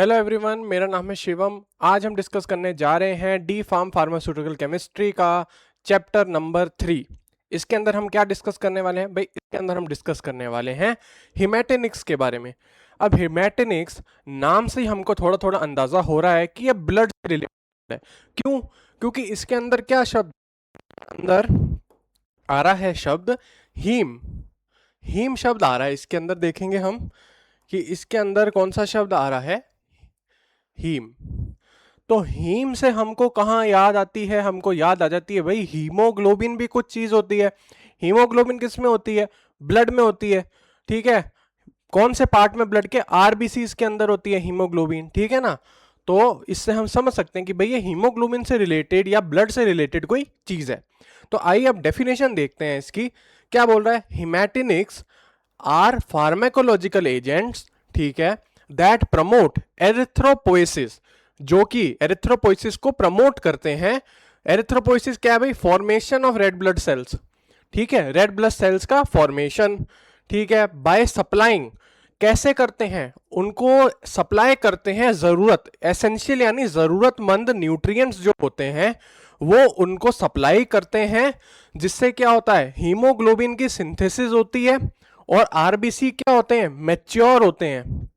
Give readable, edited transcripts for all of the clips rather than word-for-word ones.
Hello everyone, मेरा नाम है शिवम। आज हम डिस्कस करने जा रहे हैं डी फार्म फार्मास्यूटिकल केमिस्ट्री का चैप्टर नंबर 3। इसके अंदर हम क्या डिस्कस करने वाले हैं भाई? इसके अंदर हम डिस्कस करने वाले हैं हिमेटेनिक्स के बारे में। अब हिमेटेनिक्स नाम से ही हमको थोड़ा थोड़ा अंदाजा हो रहा है कि ये ब्लड से रिलेटेड है। क्यों? क्योंकि इसके अंदर क्या शब्द अंदर आ रहा है? शब्द हीम। हीम शब्द आ रहा है इसके अंदर। देखेंगे हम कि इसके अंदर कौन सा शब्द आ रहा है? हीम। तो हीम से हमको कहाँ याद आती है? हमको याद आ जाती है भाई, हीमोग्लोबिन भी कुछ चीज होती है। हीमोग्लोबिन किस में होती है? ब्लड में होती है। ठीक है, कौन से पार्ट में? ब्लड के आरबीसी के अंदर होती है हीमोग्लोबिन। ठीक है ना? तो इससे हम समझ सकते हैं कि भाई ये हीमोग्लोबिन से रिलेटेड या ब्लड से रिलेटेड कोई चीज है। तो आइए अब डेफिनेशन देखते हैं इसकी। क्या बोल रहा है? हिमेटिनिक्स आर फार्मेकोलॉजिकल एजेंट्स, ठीक है, दैट प्रमोट एरिथ्रोपोइसिस, जो कि एरिथ्रोपोइसिस को प्रमोट करते हैं। एरिथ्रोपोइसिस क्या है भाई? Formation of red blood cells. ठीक है, रेड ब्लड सेल्स का फॉर्मेशन। ठीक है, बाय सप्लाइंग, कैसे करते हैं? उनको सप्लाई करते हैं जरूरत, एसेंशियल यानी जरूरतमंद न्यूट्रिएंट्स जो होते हैं वो उनको सप्लाई करते हैं, जिससे क्या होता है? हीमोग्लोबिन की सिंथेसिस होती है और आरबीसी क्या होते हैं? मैच्योर होते हैं।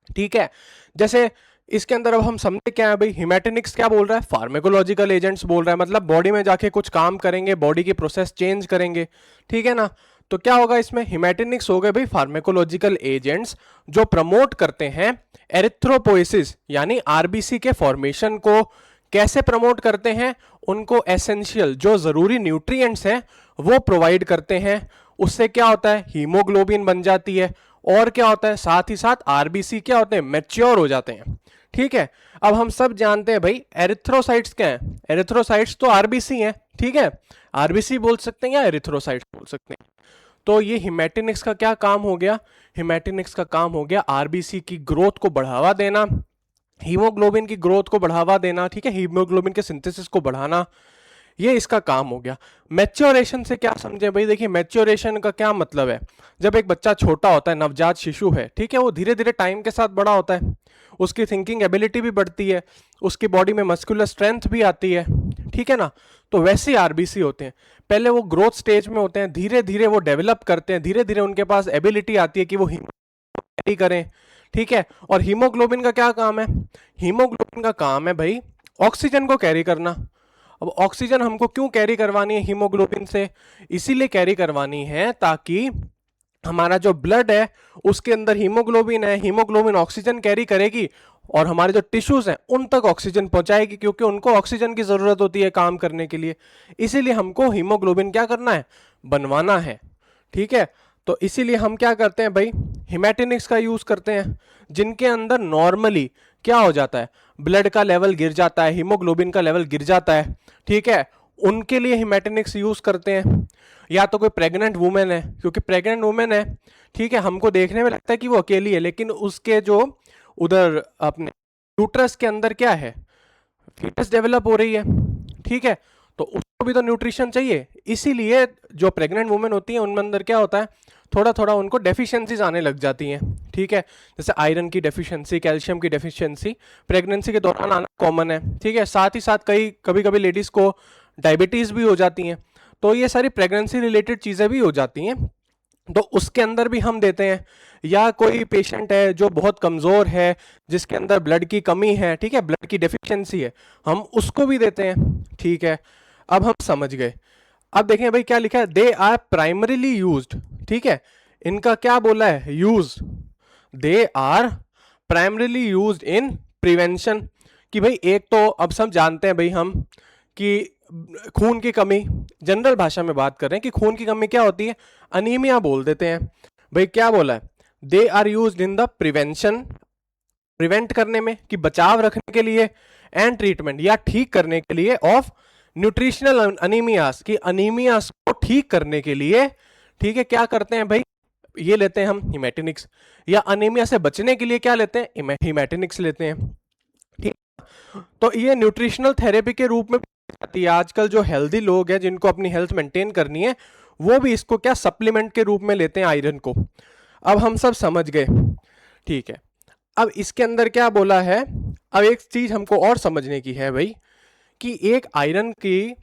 ठीक है, जैसे इसके अंदर अब हम समझे क्या है भाई? हिमेटेनिक्स क्या बोल रहा है? फार्मेकोलॉजिकल एजेंट्स बोल रहा है, मतलब बॉडी में जाके कुछ काम करेंगे, बॉडी की प्रोसेस चेंज करेंगे। ठीक है ना? तो क्या होगा इसमें? हिमेटेनिक्स हो गए भाई फार्मेकोलॉजिकल एजेंट्स जो प्रमोट करते हैं एरिथ्रोपोइसिस यानी आरबीसी के फॉर्मेशन को। कैसे प्रमोट करते हैं? उनको एसेंशियल जो जरूरी न्यूट्रिएंट्स हैं वो प्रोवाइड करते हैं। उससे क्या होता है? हीमोग्लोबिन बन जाती है। और क्या होता है? साथ ही साथ आरबीसी क्या होते हैं? मैच्योर हो जाते हैं। ठीक है, अब हम सब जानते हैं भाई एरिथ्रोसाइट्स क्या है? एरिथ्रोसाइट्स तो आरबीसी हैं। ठीक है, आरबीसी बोल सकते हैं या एरिथ्रोसाइट्स बोल सकते हैं। तो ये हिमेटिनिक्स का क्या काम हो गया? हिमेटिनिक्स का काम हो गया आरबीसी की ग्रोथ को बढ़ावा देना, हीमोग्लोबिन की ग्रोथ को बढ़ावा देना। ठीक है, हीमोग्लोबिन के सिंथेसिस को बढ़ाना, ये इसका काम हो गया। मैच्योरेशन से क्या समझे भाई? देखिए, मैच्योरेशन का क्या मतलब है? जब एक बच्चा छोटा होता है, नवजात शिशु है, ठीक है, वो धीरे धीरे टाइम के साथ बड़ा होता है, उसकी थिंकिंग एबिलिटी भी बढ़ती है, उसकी बॉडी में मस्कुलर स्ट्रेंथ भी आती है। ठीक है ना? तो वैसे ही आरबीसी होते हैं, पहले वो ग्रोथ स्टेज में होते हैं, धीरे धीरे वो डेवलप करते हैं, धीरे धीरे उनके पास एबिलिटी आती है कि वो कैरी करें। ठीक है, और हीमोग्लोबिन का क्या काम है? हीमोग्लोबिन का काम है भाई ऑक्सीजन को कैरी करना। अब ऑक्सीजन हमको क्यों कैरी करवानी है हीमोग्लोबिन से? इसीलिए कैरी करवानी है ताकि हमारा जो ब्लड है उसके अंदर हीमोग्लोबिन है, हीमोग्लोबिन ऑक्सीजन कैरी करेगी और हमारे जो टिश्यूज हैं उन तक ऑक्सीजन पहुंचाएगी, क्योंकि उनको ऑक्सीजन की जरूरत होती है काम करने के लिए। इसीलिए हमको हीमोग्लोबिन क्या करना है? बनवाना है। ठीक है, तो इसीलिए हम क्या करते हैं भाई? हिमेटिनिक्स का यूज करते हैं, जिनके अंदर नॉर्मली क्या हो जाता है? ब्लड का लेवल गिर जाता है, हीमोग्लोबिन का लेवल गिर जाता है। ठीक है, उनके लिए हिमेटिनिक्स यूज करते हैं। या तो कोई प्रेग्नेंट वुमेन है, क्योंकि प्रेग्नेंट वुमेन है, ठीक है, हमको देखने में लगता है कि वो अकेली है, लेकिन उसके जो उधर अपने यूट्रस के अंदर क्या है? फीटस डेवलप हो रही है। ठीक है, तो उसको भी तो न्यूट्रिशन चाहिए। इसीलिए जो प्रेग्नेंट वुमेन होती है उनमें अंदर क्या होता है? थोड़ा थोड़ा उनको डेफिशिएंसीज आने लग जाती हैं। ठीक है, जैसे आयरन की डेफिशिएंसी, कैल्शियम की डेफिशिएंसी प्रेगनेंसी के दौरान आना कॉमन है। ठीक है, साथ ही साथ कभी कभी लेडीज को डायबिटीज भी हो जाती हैं। तो ये सारी प्रेगनेंसी रिलेटेड चीजें भी हो जाती हैं, तो उसके अंदर भी हम देते हैं। या कोई पेशेंट है जो बहुत कमजोर है, जिसके अंदर ब्लड की कमी है, ठीक है, ब्लड की डेफिशिएंसी है, हम उसको भी देते हैं। ठीक है, अब हम समझ गए। अब देखें भाई क्या लिखा है? They are primarily used. ठीक है, इनका क्या बोला है? Use. They are primarily used in prevention. कि भाई एक तो अब सब जानते हैं भाई हम कि खून की कमी, जनरल भाषा में बात कर रहे हैं कि खून की कमी क्या होती है? अनीमिया बोल देते हैं। भाई क्या बोला है? They are used in the prevention, prevent करने में, कि बचाव रखने के लिए, एंड ट्रीटमेंट या ठीक करने के लिए, ऑफ न्यूट्रिशनल अनीमियास, की अनीमियास को ठीक करने के लिए। ठीक है, क्या करते हैं भाई? ये लेते हैं हम हिमेटिनिक्स। या अनीमिया से बचने के लिए क्या लेते हैं? हिमेटिनिक्स लेते हैं। ठीक, तो ये न्यूट्रिशनल थेरेपी के रूप में आती है। आजकल जो हेल्दी लोग हैं जिनको अपनी हेल्थ मेंटेन करनी है, वो भी इसको क्या सप्लीमेंट के रूप में लेते हैं, आयरन को। अब हम सब समझ गए। ठीक है, अब इसके अंदर क्या बोला है, अब एक चीज हमको और समझने की है भाई, कि एक आयरन की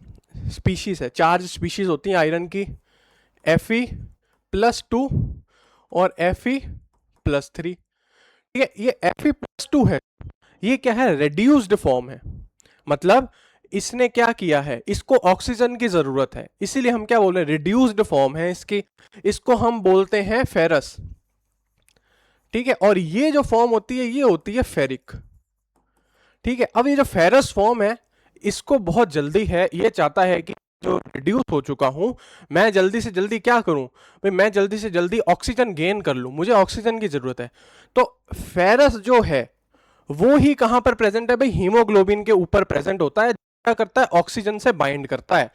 स्पीशीज है, चार स्पीशीज होती हैं आयरन की, Fe+2 और Fe+3। ठीक है, ये Fe+2 है, ये क्या है, रेड्यूस्ड फॉर्म है, मतलब इसने क्या किया है, इसको ऑक्सीजन की जरूरत है, इसीलिए हम क्या बोल रहे हैं, रिड्यूस्ड फॉर्म है इसकी, इसको हम बोलते हैं फेरस। ठीक है, और ये जो फॉर्म होती है ये होती है फेरिक। ठीक है, अब ये जो फेरस फॉर्म है इसको बहुत जल्दी है, ये चाहता है कि जो रिड्यूस हो चुका हूं मैं जल्दी से जल्दी क्या करूं भाई, मैं जल्दी से जल्दी ऑक्सीजन गेन कर लूं, मुझे ऑक्सीजन की जरूरत है। तो फेरस जो है वो ही कहां पर प्रेजेंट है भाई, हीमोग्लोबिन के ऊपर प्रेजेंट होता है, क्या करता है, ऑक्सीजन से बाइंड करता है।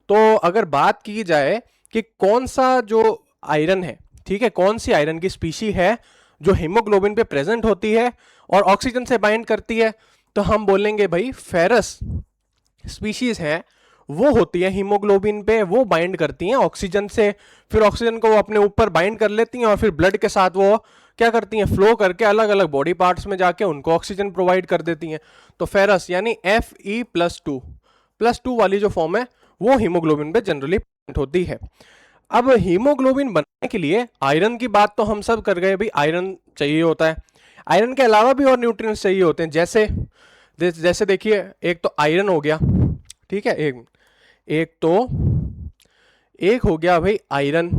तो अगर बात की जाए कि कौन सा जो आयरन है, ठीक है, कौन सी आयरन की स्पीशी है जो हीमोग्लोबिन पे प्रेजेंट होती है और ऑक्सीजन से बाइंड करती है, तो हम बोलेंगे भाई फेरस स्पीशीज है, वो होती है हीमोग्लोबिन पे, वो बाइंड करती हैं ऑक्सीजन से, फिर ऑक्सीजन को वो अपने ऊपर बाइंड कर लेती हैं और फिर ब्लड के साथ वो क्या करती हैं, फ्लो करके अलग अलग बॉडी पार्ट्स में जाके उनको ऑक्सीजन प्रोवाइड कर देती हैं। तो फेरस यानी Fe+2 वाली जो फॉर्म है वो हीमोग्लोबिन पे जनरली प्रेजेंट होती है। अब हीमोग्लोबिन बनाने के लिए आयरन की बात तो हम सब कर गए भाई, आयरन चाहिए होता है, आयरन के अलावा भी और न्यूट्रिएंट्स चाहिए होते हैं, जैसे देखिए, एक तो आयरन हो गया, ठीक है, एक हो गया भाई आयरन,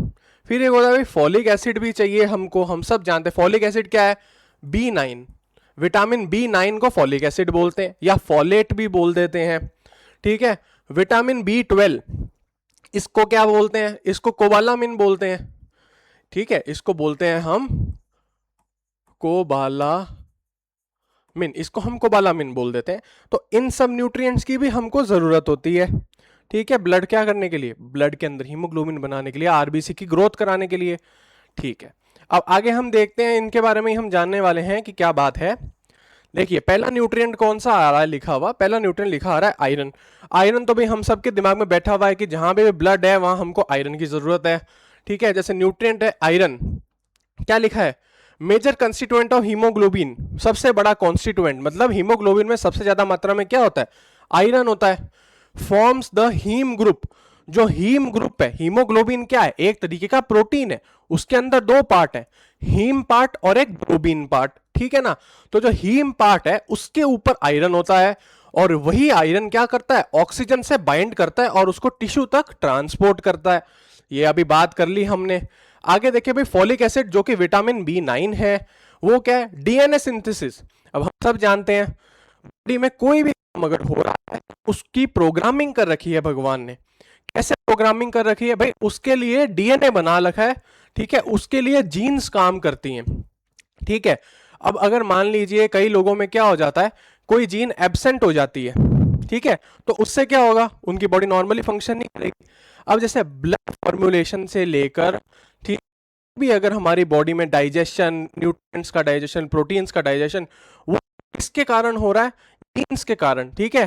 फिर एक होता है भाई फॉलिक एसिड भी चाहिए हमको, हम सब जानते हैं फॉलिक एसिड क्या है, B9, विटामिन B9 को फॉलिक एसिड बोलते हैं या फॉलेट भी बोल देते हैं। ठीक है, विटामिन B12 इसको क्या बोलते हैं, इसको कोबालामिन बोलते हैं। ठीक है, इसको बोलते हैं हम कोबालामिन, इसको हम कोबालामिन बोल देते हैं। तो इन सब न्यूट्रिएंट्स की भी हमको जरूरत होती है। ठीक है, ब्लड क्या करने के लिए, ब्लड के अंदर हीमोग्लोबिन बनाने के लिए, आरबीसी की ग्रोथ कराने के लिए। ठीक है, अब आगे हम देखते हैं, इनके बारे में ही हम जानने वाले हैं कि क्या बात है। देखिए पहला न्यूट्रिएंट कौन सा आ रहा है लिखा हुआ, पहला न्यूट्रिएंट लिखा आ रहा है आयरन। आयरन तो भाई हम सबके दिमाग में बैठा हुआ है कि जहां पे ब्लड है वहां हमको आयरन की जरूरत है। ठीक है, जैसे न्यूट्रिएंट है आयरन, क्या लिखा है, मेजर कंस्टिट्यूएंट ऑफ हीमोग्लोबिन, सबसे बड़ा कॉन्स्टिट्यूएंट, मतलब हीमोग्लोबिन में सबसे ज्यादा मात्रा में क्या होता है, आयरन होता है। फॉर्म्स द हीम ग्रुप, जो हीम ग्रुप है, हीमोग्लोबिन क्या है, एक तरीके का प्रोटीन है, उसके अंदर दो पार्ट है, हीम पार्ट और एक ग्लोबिन पार्ट। ठीक है ना, तो जो हीम पार्ट है उसके ऊपर आयरन होता है और वही आयरन क्या करता है, ऑक्सीजन से बाइंड करता है और उसको टिश्यू तक ट्रांसपोर्ट करता है। ये अभी बात कर ली हमने। आगे देखिए भाई फॉलिक एसिड जो कि विटामिन B9 है, वो क्या है, डीएनए सिंथेसिस। अब हम सब जानते हैं बॉडी में कोई भी काम अगर हो रहा है उसकी प्रोग्रामिंग कर रखी है भगवान ने। कैसे प्रोग्रामिंग कर रखी है भाई, उसके लिए डीएनए बना रखा है। ठीक है, उसके लिए जीन्स काम करती हैं। ठीक है, अब अगर मान लीजिए कई लोगों में क्या हो जाता है, कोई जीन एब्सेंट हो जाती है, ठीक है, तो उससे क्या होगा, उनकी बॉडी नॉर्मली फंक्शन नहीं करेगी। अब जैसे ब्लड फॉर्मुलेशन से लेकर, ठीक भी अगर हमारी बॉडी में डाइजेशन, न्यूट्रिएंट्स का डाइजेशन, प्रोटीन्स का डाइजेशन, वो किसके कारण हो रहा है, जीन्स के कारण। ठीक है,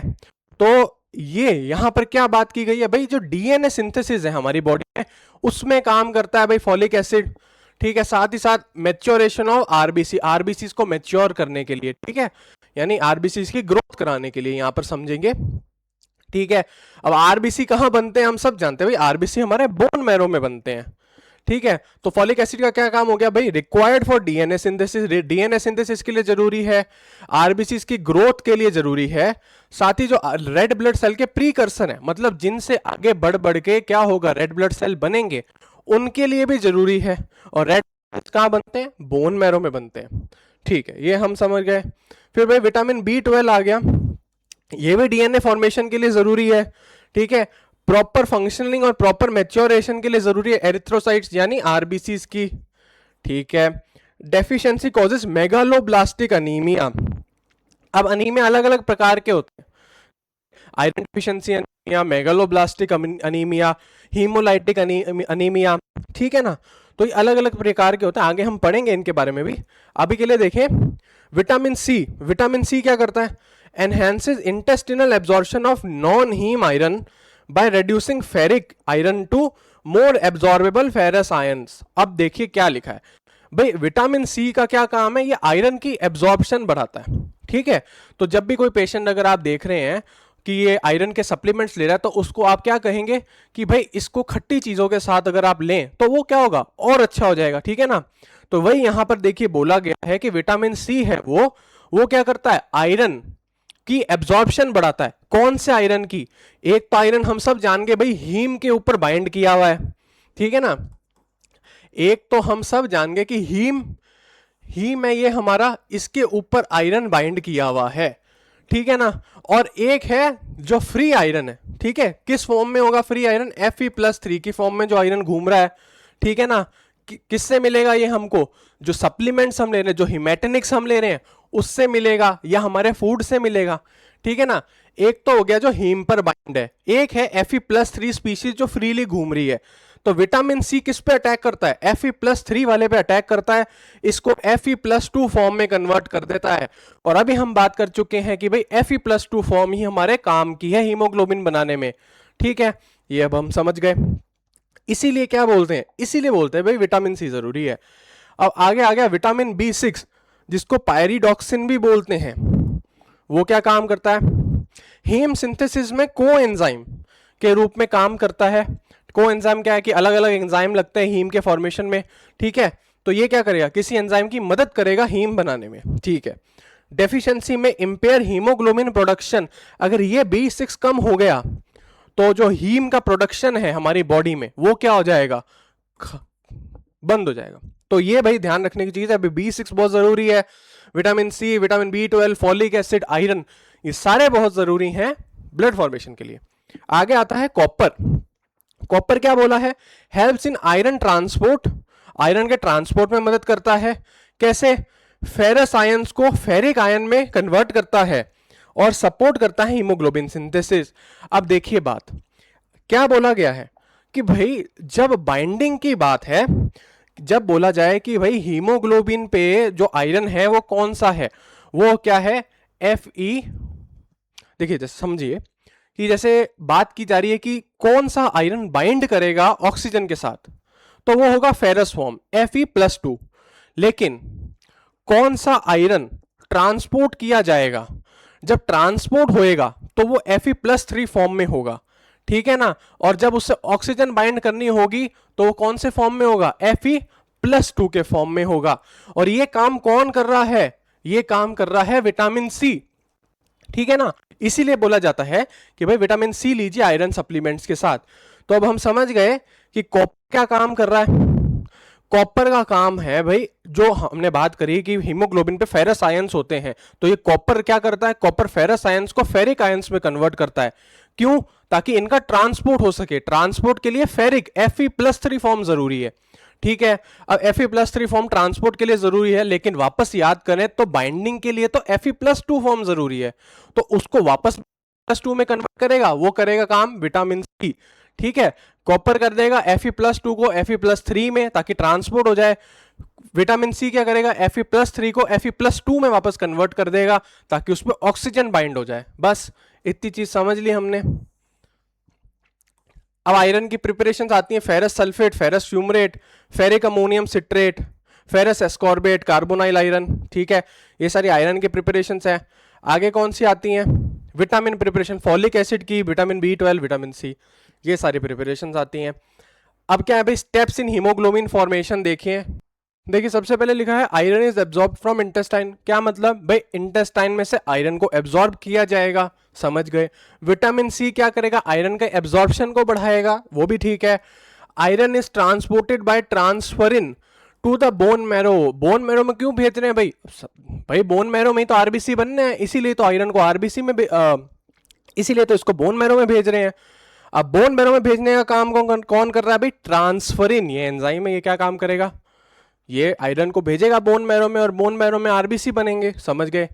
तो ये यहां पर क्या बात की गई है भाई, जो डीएनए सिंथेसिस है हमारी बॉडी में उसमें काम करता है भाई फॉलिक एसिड। ठीक है, साथ ही साथ मैच्योरेशन ऑफ आरबीसी, आरबीसी को मैच्योर करने के लिए, ठीक है, यानी आरबीसी की ग्रोथ कराने के लिए यहां पर समझेंगे। ठीक है, अब आरबीसी कहां बनते हैं हम सब जानते हैं भाई, आरबीसी हमारे बोन मैरो में बनते हैं। ठीक है, तो फॉलिक एसिड का क्या काम हो गया भाई, required for DNA synthesis, DNA synthesis के लिए जरूरी है, आरबीसी की ग्रोथ के लिए जरूरी है, साथ ही जो रेड ब्लड सेल के प्रीकर्सर है, मतलब जिनसे आगे बढ़ बढ़ के क्या होगा, रेड ब्लड सेल बनेंगे, उनके लिए भी जरूरी है। और रेड कहां बनते हैं, बोन मैरो में बनते हैं। ठीक है, ये हम समझ गए। फिर भाई विटामिन B12 आ गया, ये भी डीएनए फॉर्मेशन के लिए जरूरी है। ठीक है, प्रॉपर फंक्शनिंग और प्रॉपर मैच्योरेशन के लिए जरूरी है एरिथ्रोसाइट्स यानी आरबीसीज की। ठीक है, डेफिशिएंसी कॉजेस मेगालोब्लास्टिक अनीमिया। अब अनीमिया अलग अलग प्रकार के होते हैं, iron deficiency anaemia, megaloblastic anaemia, haemolytic anaemia. ठीक है ना, तो ये अलग अलग प्रकार के होते हैं, आगे हम पढ़ेंगे इनके बारे में भी। अभी के लिए देखें विटामिन सी, विटामिन सी क्या करता है, enhances intestinal absorption of non heme iron by reducing ferric iron to more absorbable ferrous ions। अब देखिए क्या लिखा है, भाई विटामिन सी का क्या काम है, ये आयरन की एब्जॉर्प्शन बढ़ाता है, ठीक है। तो जब भी कोई पेशेंट अगर आप देख रहे हैं कि ये आयरन के सप्लीमेंट्स ले रहा है, तो उसको आप क्या कहेंगे कि भाई इसको खट्टी चीजों के साथ अगर आप लें तो वो क्या होगा, और अच्छा हो जाएगा, ठीक है ना। तो वही यहां पर देखिए बोला गया है कि विटामिन सी है वो क्या करता है, आयरन की एब्जॉर्प्शन बढ़ाता है। कौन से आयरन की, एक तो आयरन हम सब जान गए भाई हीम के ऊपर बाइंड किया हुआ है, ठीक है ना। एक तो हम सब जान गए कि हीम है ये हमारा, इसके ऊपर आयरन बाइंड किया हुआ है, ठीक है ना। और एक है जो फ्री आयरन है, ठीक है, किस फॉर्म में होगा फ्री आयरन, Fe+3 की फॉर्म में जो आयरन घूम रहा है, ठीक है ना। किससे मिलेगा ये हमको, जो सप्लीमेंट्स हम ले रहे हैं, जो हिमेटेनिक्स हम ले रहे हैं उससे मिलेगा, या हमारे फूड से मिलेगा, ठीक है ना। एक तो हो गया जो हीम पर बाइंड है, एक है Fe+3 स्पीशीज जो फ्रीली घूम रही है। तो विटामिन सी किस पे अटैक करता है, Fe+3 वाले पे अटैक करता है, इसको Fe+2 फॉर्म में कन्वर्ट कर देता है। और अभी हम बात कर चुके हैं कि भाई Fe+2 फॉर्म ही हमारे काम की है हीमोग्लोबिन बनाने में, ठीक है, ये अब हम समझ गए। इसीलिए क्या बोलते हैं, इसीलिए बोलते हैं भाई विटामिन सी जरूरी है। अब आगे आ गया विटामिन B6, जिसको पायरिडॉक्सिन भी बोलते हैं। वो क्या काम करता है, हीम सिंथेसिस में कोएंजाइम के रूप में काम करता है। कोएंजाइम क्या है कि अलग अलग एंजाइम लगते हैं हीम के फॉर्मेशन में, ठीक है। तो ये क्या करेगा, किसी एंजाइम की मदद करेगा हीम बनाने में, ठीक है। डेफिशिएंसी में इंपेयर हीमोग्लोबिन प्रोडक्शन, अगर ये B6 कम हो गया तो जो हीम का प्रोडक्शन है हमारी बॉडी में वो क्या हो जाएगा, बंद हो जाएगा। तो ये भाई ध्यान रखने की चीज है। अभी B6 बहुत जरूरी है, vitamin C, vitamin B12, folic acid, iron, ये सारे बहुत जरूरी हैं ब्लड फॉर्मेशन के लिए। आगे आता है कॉपर। कॉपर क्या बोला है, helps in iron transport, iron के ट्रांसपोर्ट में मदद करता है। कैसे, फेरस आयंस को फेरिक आयन में कन्वर्ट करता है और सपोर्ट करता है हीमोग्लोबिन सिंथेसिस। अब देखिए बात क्या बोला गया है कि भाई जब बाइंडिंग की बात है, जब बोला जाए कि भाई हीमोग्लोबिन पे जो आयरन है वो कौन सा है, वो क्या है, Fe। देखिए जैसे समझिए कि जैसे बात की जा रही है कि कौन सा आयरन बाइंड करेगा ऑक्सीजन के साथ, तो वो होगा फेरस फॉर्म Fe+2। लेकिन कौन सा आयरन ट्रांसपोर्ट किया जाएगा, जब ट्रांसपोर्ट होएगा तो वो Fe+3 फॉर्म में होगा, ठीक है ना। और जब उससे ऑक्सीजन बाइंड करनी होगी तो वो कौन से फॉर्म में होगा, Fe+2 के फॉर्म में होगा। और ये काम कौन कर रहा है, ये काम कर रहा है विटामिन सी, ठीक है ना। इसीलिए बोला जाता है कि भाई विटामिन सी लीजिए आयरन सप्लीमेंट्स के साथ। तो अब हम समझ गए कि कॉपर क्या काम कर रहा है। कॉपर का काम है भाई, जो हमने बात करी कि हीमोग्लोबिन पे फेरस आयंस होते हैं, तो ये कॉपर क्या करता है, कॉपर फेरस आयंस को फेरिक आयंस में कन्वर्ट करता है। क्यों, ताकि इनका ट्रांसपोर्ट हो सके। ट्रांसपोर्ट के लिए फेरिक Fe+3 फॉर्म जरूरी है, ठीक है। अब Fe+3 फॉर्म ट्रांसपोर्ट के लिए जरूरी है, लेकिन वापस याद करें तो बाइंडिंग के लिए तो Fe+2 फॉर्म जरूरी है। तो उसको वापस +2 में कन्वर्ट करेगा, वो करेगा काम विटामिन सी, ठीक है। कॉपर कर देगा Fe+2 को Fe+3 में ताकि ट्रांसपोर्ट हो जाए। विटामिन सी क्या करेगा, Fe+3 को Fe+2 में वापस कन्वर्ट कर देगा ताकि उसमें ऑक्सीजन बाइंड हो जाए। बस इतनी चीज समझ ली हमने। अब आयरन की प्रिपरेशन आती है, ferrous sulphate, ferrous fumarate, ferric ammonium citrate, ferrous ascorbate, carbonyl iron, ठीक है। ये सारी आयरन की प्रिपरेशन है। आगे कौन सी आती हैं, विटामिन प्रिपरेशन, फॉलिक एसिड की, विटामिन B12, विटामिन सी, ये सारी प्रिपरेशन आती हैं। अब क्या है भाई, स्टेप्स इन हीमोग्लोबिन फॉर्मेशन देखिए। देखिए सबसे पहले लिखा है iron is absorb from intestine. क्या मतलब भाई, इंटेस्टाइन में से आयरन को एब्जॉर्ब किया जाएगा, समझ गए। विटामिन सी क्या करेगा, आयरन के एब्जॉर्प्शन को बढ़ाएगा, वो भी ठीक है। Iron is transported by transferrin to the bone marrow. Bone marrow में क्यों भेज रहे हैं भाई, भाई बोन मैरो में ही तो आरबीसी बनने हैं, इसीलिए तो आयरन को आरबीसी में इसीलिए तो इसको बोन मैरो में भेज रहे हैं। अब बोन मैरो में भेजने का काम कौन कर रहा है भाई, ट्रांसफरिन, ये एंजाइम है, ये क्या काम करेगा, ये आयरन को भेजेगा बोन मैरो में और बोन मैरो में आरबीसी बनेंगे, समझ गए।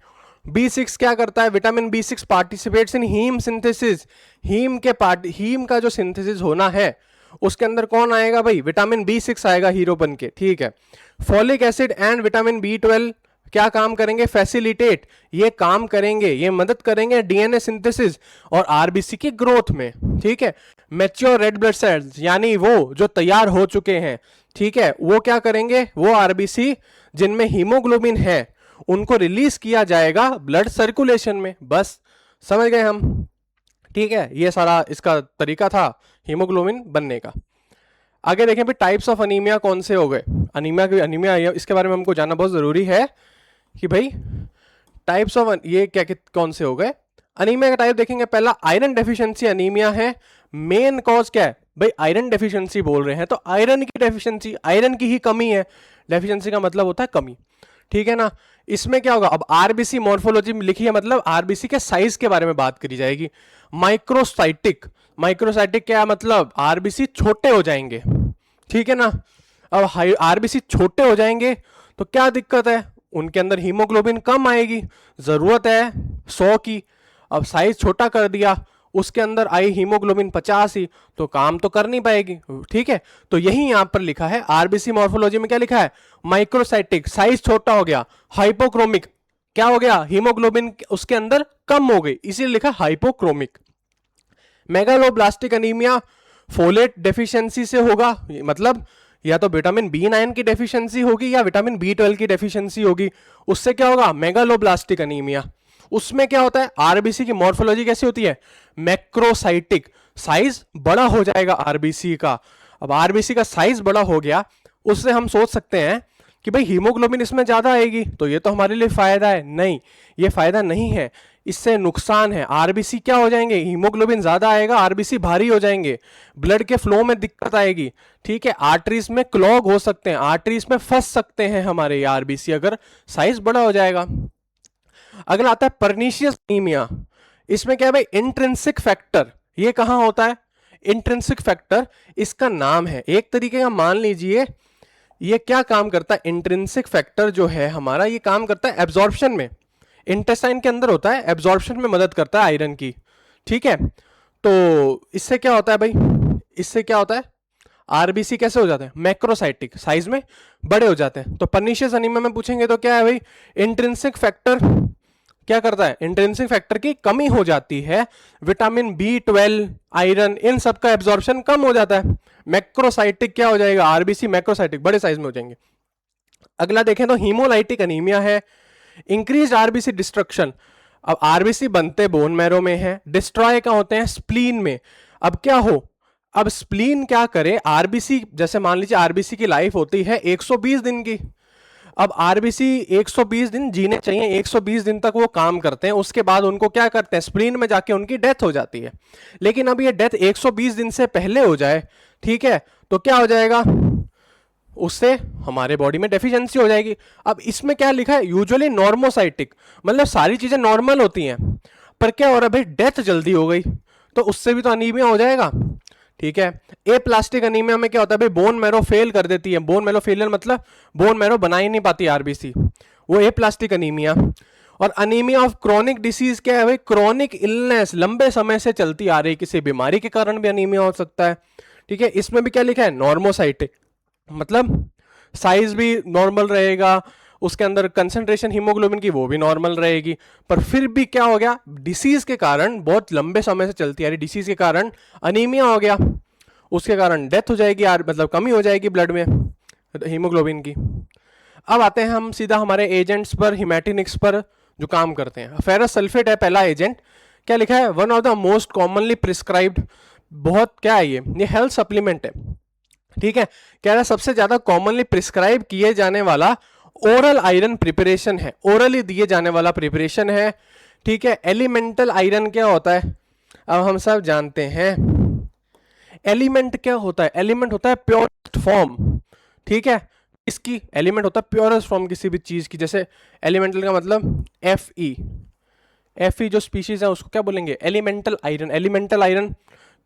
B6 क्या करता है, vitamin B6 participates in heme synthesis. Heme का जो सिंथेसिस होना है उसके अंदर कौन आएगा भाई, विटामिन B6 आएगा हीरो बन के, ठीक है। Folic acid and vitamin B12 क्या काम करेंगे, फैसिलिटेट, ये काम करेंगे, ये मदद करेंगे डीएनए सिंथेसिस और आरबीसी की ग्रोथ में। ठीक है, मैच्योर रेड ब्लड सेल्स यानी वो जो तैयार हो चुके हैं, ठीक है, वो क्या करेंगे, वो आरबीसी जिनमें हीमोग्लोबिन है उनको रिलीज किया जाएगा ब्लड सर्कुलेशन में। बस समझ गए हम। ठीक है, ये सारा इसका तरीका था हीमोग्लोबिन बनने का। आगे देखें भी टाइप्स ऑफ अनीमिया कौन से हो गए। अनीमिया इसके बारे में हमको जानना बहुत जरूरी है कि भाई टाइप्स ऑफ ये क्या कौन से हो गए। अनीमिया का टाइप देखेंगे, पहला आयरन डेफिशिएंसी अनीमिया है। मेन कॉज क्या है भाई, आयरन डेफिशिएंसी बोल रहे हैं तो आयरन की डेफिशिएंसी, आयरन की ही कमी है। डेफिशिएंसी का मतलब होता है कमी। ठीक है ना। इसमें क्या होगा, अब आरबीसी मॉर्फोलॉजी में लिखी है, मतलब आरबीसी के साइज के बारे में बात करी जाएगी। माइक्रोसाइटिक, माइक्रोसाइटिक क्या मतलब, आरबीसी छोटे हो जाएंगे। ठीक है ना। अब आरबीसी छोटे हो जाएंगे तो क्या दिक्कत है, उनके अंदर हीमोग्लोबिन कम आएगी, जरूरत है 100 की। अब साइज छोटा कर दिया, उसके अंदर आई हीमोग्लोबिन 50 ही, तो काम तो कर नहीं पाएगी। ठीक है, तो यही यहां पर लिखा है आरबीसी मॉर्फोलॉजी में क्या लिखा है, माइक्रोसाइटिक, साइज छोटा हो गया। हाइपोक्रोमिक, क्या हो गया, हीमोग्लोबिन उसके अंदर कम हो गई, इसीलिए लिखा hypochromic. Megaloblastic anaemia folate deficiency से होगा, मतलब या तो विटामिन B9 की डेफिशिएंसी होगी या विटामिन B12 की डेफिशिएंसी होगी, उससे क्या होगा, मेगालोब्लास्टिक अनीमिया। उसमें क्या होता है, आरबीसी की मॉर्फोलॉजी कैसी होती है, मैक्रोसाइटिक, साइज बड़ा हो जाएगा आरबीसी का। अब आरबीसी का साइज बड़ा हो गया, उससे हम सोच सकते हैं कि भाई हीमोग्लोबिन इसमें ज्यादा आएगी तो ये तो हमारे लिए फायदा है। नहीं, ये फायदा नहीं है, इससे नुकसान है। आरबीसी क्या हो जाएंगे, हीमोग्लोबिन ज्यादा आएगा, आरबीसी भारी हो जाएंगे, ब्लड के फ्लो में दिक्कत आएगी। ठीक है, आर्टरीज में क्लॉग हो सकते हैं, आर्टरीज में फंस सकते हैं हमारे आरबीसी, अगर साइज बड़ा हो जाएगा। अगला आता है परनीशियस एनीमिया। इसमें क्या है भाई, इंट्रिंसिक फैक्टर, ये कहां होता है, इंट्रिंसिक फैक्टर इसका नाम है एक तरीके का, मान लीजिए ये क्या काम करता है, इंट्रिंसिक फैक्टर जो है हमारा, ये काम करता है एब्जॉर्प्शन में, इंटेस्टाइन के अंदर होता है, एब्जॉर्प्शन में मदद करता है आयरन की। ठीक है, तो इससे क्या होता है भाई, इससे क्या होता है, आरबीसी कैसे हो जाते हैं, मैक्रोसाइटिक, साइज में बड़े हो जाते हैं। तो परनीशियस एनीमिया में पूछेंगे तो क्या है भाई, इंट्रिंसिक फैक्टर क्या करता है, इंट्रिंसिक फैक्टर की कमी हो जाती है, विटामिन B12, आयरन, इन सब का एब्जॉर्प्शन कम हो जाता है। मैक्रोसाइटिक क्या हो जाएगा, आरबीसी मैक्रोसाइटिक, बड़े साइज में हो जाएंगे। अगला देखें तो हीमोलाइटिक अनीमिया है, इंक्रीज आरबीसी डिस्ट्रक्शन। अब आरबीसी बनते बोन मैरो में है, डिस्ट्रॉय का होते हैं स्प्लीन में। अब क्या हो, अब स्प्लीन क्या करे, आरबीसी जैसे मान लीजिए आरबीसी की लाइफ होती है 120 दिन की। अब आरबीसी 120 दिन जीने चाहिए, 120 दिन तक वो काम करते हैं, उसके बाद उनको क्या करते हैं, स्प्लीन में जाके उनकी डेथ हो जाती है। लेकिन अब ये डेथ 120 दिन से पहले हो जाए, ठीक है, तो क्या हो जाएगा, उससे हमारे बॉडी में डेफिशिएंसी हो जाएगी। अब इसमें क्या लिखा है, यूजुअली नॉर्मोसाइटिक, मतलब सारी चीजें नॉर्मल होती हैं, पर क्या हो रहा है भाई, डेथ जल्दी हो गई, तो उससे भी तो अनीमिया हो जाएगा। ठीक है, ए प्लास्टिक अनीमिया में क्या होता है भाई, बोन मैरो फेल कर देती है, बोन मैरो फेलियर मतलब बोन मैरो बना ही नहीं पाती आरबीसी, वो ए प्लास्टिक अनीमिया। और अनीमिया ऑफ क्रॉनिक डिसीज क्या है भाई, क्रॉनिक इलनेस, लंबे समय से चलती आ रही किसी बीमारी के कारण भी अनीमिया हो सकता है। ठीक है, इसमें भी क्या लिखा है, नॉर्मोसाइटिक, मतलब साइज भी नॉर्मल रहेगा, उसके अंदर कंसंट्रेशन हीमोग्लोबिन की वो भी नॉर्मल रहेगी, पर फिर भी क्या हो गया, डिसीज के कारण, बहुत लंबे समय से चलती आ रही डिसीज के कारण अनीमिया हो गया, उसके कारण डेथ हो जाएगी, मतलब कमी हो जाएगी ब्लड में हीमोग्लोबिन की। अब आते हैं हम सीधा हमारे एजेंट्स पर, हिमैटिनिक्स पर जो काम करते हैं। फेरस सल्फेट है पहला एजेंट, क्या लिखा है, one of the most commonly prescribed, बहुत क्या है ये हेल्थ सप्लीमेंट है। ठीक है, कह रहा है सबसे ज्यादा कॉमनली प्रिस्क्राइब किए जाने वाला ओरल आयरन प्रिपरेशन है, ओरली दिए जाने वाला प्रिपरेशन है। ठीक है, एलिमेंटल आयरन क्या होता है, अब हम सब जानते हैं एलिमेंट क्या होता है, एलिमेंट होता है प्योरेस्ट फॉर्म। ठीक है, इसकी एलिमेंट होता है प्योरेस्ट फॉर्म किसी भी चीज की, जैसे एलिमेंटल का मतलब Fe जो स्पीशीज है उसको क्या बोलेंगे, एलिमेंटल आयरन। एलिमेंटल आयरन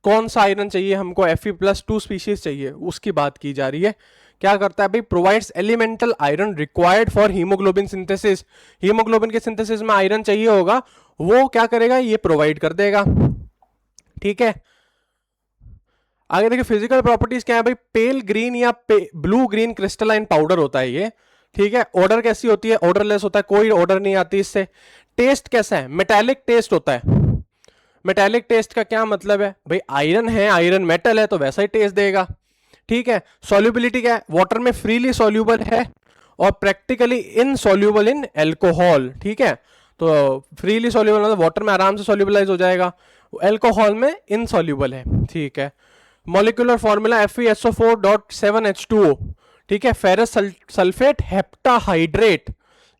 कौन सा आयरन चाहिए हमको, Fe+2 स्पीशीज चाहिए, उसकी बात की जा रही है। क्या करता है भाई, provides elemental iron required for haemoglobin synthesis, haemoglobin के सिंथेसिस में आयरन चाहिए होगा, वो क्या करेगा, ये प्रोवाइड कर देगा। ठीक है, आगे देखिए फिजिकल प्रॉपर्टीज क्या है भाई, पेल ग्रीन या ब्लू ग्रीन क्रिस्टलाइन पाउडर होता है ये। ठीक है। ऑर्डर कैसी होती है, ऑर्डरलेस होता है, कोई ऑर्डर नहीं आती इससे। टेस्ट कैसा है, मेटालिक टेस्ट होता है। मेटालिक टेस्ट का क्या मतलब है भाई, आयरन है, आयरन मेटल है तो वैसा ही टेस्ट देगा। ठीक है। सॉल्युबिलिटी क्या है, वाटर में फ्रीली सॉल्यूबल है और प्रैक्टिकली इनसॉल्यूबल इन अल्कोहल। ठीक है, तो फ्रीली सॉल्यूबल मतलब वाटर में आराम से सॉल्यूबलाइज हो जाएगा, अल्कोहल में इनसॉल्यूबल है। ठीक है। Molecular formula Fe4.7H2O। ठीक है। फेरस सल्फेट हेप्टाहाइड्रेट,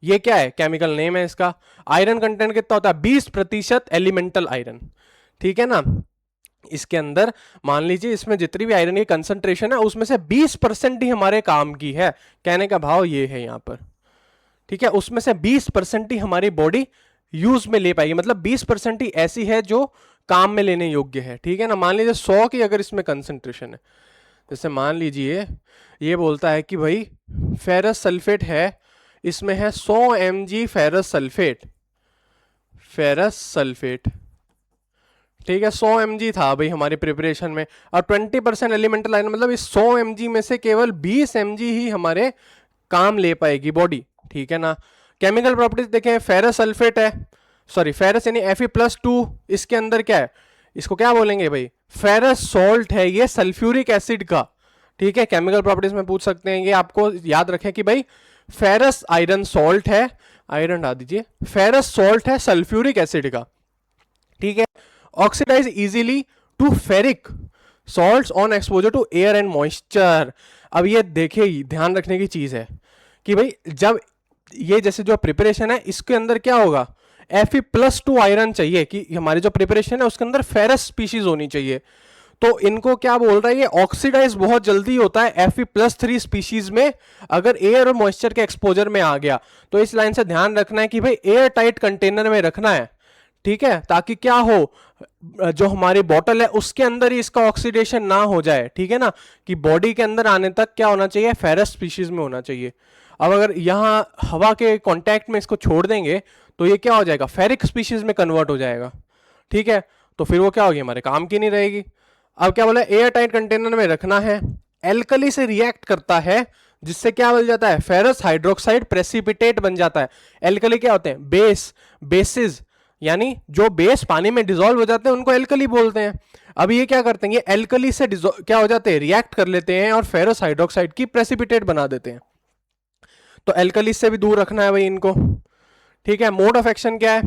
ये क्या है, केमिकल नेम है इसका। आयरन कंटेंट कितना होता है, 20% एलिमेंटल आयरन। ठीक है ना। इसके अंदर मान लीजिए इसमें जितनी भी आयरन की कंसंट्रेशन है उसमें से 20% ही हमारे काम की है, कहने का भाव ये है यहां पर। ठीक है, उसमें से 20% ही हमारी बॉडी यूज में ले पाएगी, मतलब 20% ही ऐसी है जो काम में लेने योग्य है। ठीक है ना। मान लीजिए 100 की अगर इसमें कंसंट्रेशन है, जैसे मान लीजिए ये बोलता है कि भाई फेरस सल्फेट है, इसमें है 100 mg ferrous sulphate, ferrous sulphate. ठीक है, 100 mg था भाई हमारी प्रिपरेशन में, और 20% एलिमेंटल आयरन, मतलब इस 100 mg में से केवल 20 mg ही हमारे काम ले पाएगी बॉडी। ठीक है ना। केमिकल प्रॉपर्टीज देखें, फेरस सल्फेट है, सॉरी फेरस यानी Fe+2, इसके अंदर क्या है, इसको क्या बोलेंगे भाई, फेरस सॉल्ट है ये सल्फ्यूरिक एसिड का। ठीक है, केमिकल प्रॉपर्टीज में पूछ सकते हैं, ये आपको याद रखें कि भाई फेरस आयरन सॉल्ट है, आयरन डाल दीजिए, फेरस सॉल्ट है सल्फ्यूरिक एसिड का। ठीक है। Oxidise easily to ferric salts on exposure to air and moisture. अब ये देखिए ध्यान रखने की चीज है कि भाई जब ये जैसे जो प्रिपरेशन है इसके अंदर क्या होगा, Fe+2 आयरन चाहिए कि हमारी जो प्रिपरेशन है उसके अंदर फेरस स्पीशीज होनी चाहिए, तो इनको क्या बोल रहा है, ये ऑक्सीडाइज बहुत जल्दी होता है Fe+3 स्पीशीज में अगर एयर और मॉइस्चर के एक्सपोजर में आ गया। तो इस लाइन से ध्यान रखना है कि भाई एयर टाइट कंटेनर में रखना है। ठीक है, ताकि क्या हो, जो हमारी बॉटल है उसके अंदर ही इसका ऑक्सीडेशन ना हो जाए। ठीक है ना, कि बॉडी के अंदर आने तक क्या होना चाहिए, फेरस स्पीशीज में होना चाहिए। अब अगर यहाँ हवा के कांटेक्ट में इसको छोड़ देंगे तो ये क्या हो जाएगा, फेरिक स्पीशीज में कन्वर्ट हो जाएगा। ठीक है, तो फिर वो क्या होगी, हमारे काम की नहीं रहेगी। अब क्या बोला, एयर टाइट कंटेनर में रखना है, एल्कली से रिएक्ट करता है जिससे क्या बन जाता है, फेरस हाइड्रोक्साइड प्रेसिपिटेट बन जाता है। एल्कली क्या होते हैं, बेस, बेसिस, यानी जो बेस पानी में डिसॉल्व हो जाते हैं उनको एल्कली बोलते हैं। अब ये क्या करते हैं, ये एल्कली से क्या हो जाते हैं, रिएक्ट कर लेते हैं और फेरस हाइड्रोक्साइड की प्रेसिपिटेट बना देते हैं। तो एल्कली से भी दूर रखना है भाई इनको। ठीक है। मोड ऑफ एक्शन क्या है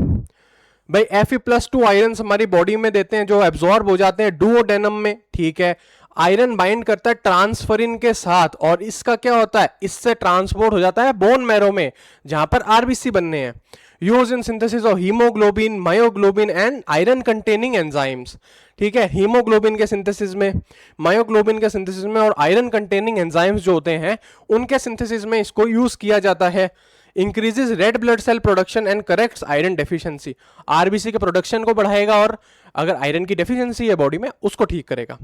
भाई, Fe+2 आयरन हमारी बॉडी में देते हैं जो एब्जॉर्ब हो जाते हैं डुओडेनम में। ठीक है। आयरन बाइंड करता है ट्रांसफरिन के साथ और इसका क्या होता है, इससे ट्रांसपोर्ट हो जाता है बोन मैरो में जहां पर आरबीसी बनने हैं। Use in synthesis of haemoglobin, myoglobin and iron containing enzymes. ठीक है, हीमोग्लोबिन के सिंथेसिस में, मायोग्लोबिन के सिंथेसिस में और आयरन कंटेनिंग एंजाइम्स जो होते हैं उनके सिंथेसिस में इसको यूज किया जाता है। Increases red blood cell production and corrects iron deficiency, RBC के प्रोडक्शन को बढ़ाएगा और अगर आयरन की डेफिशिएंसी है बॉडी में उसको ठीक करेगा।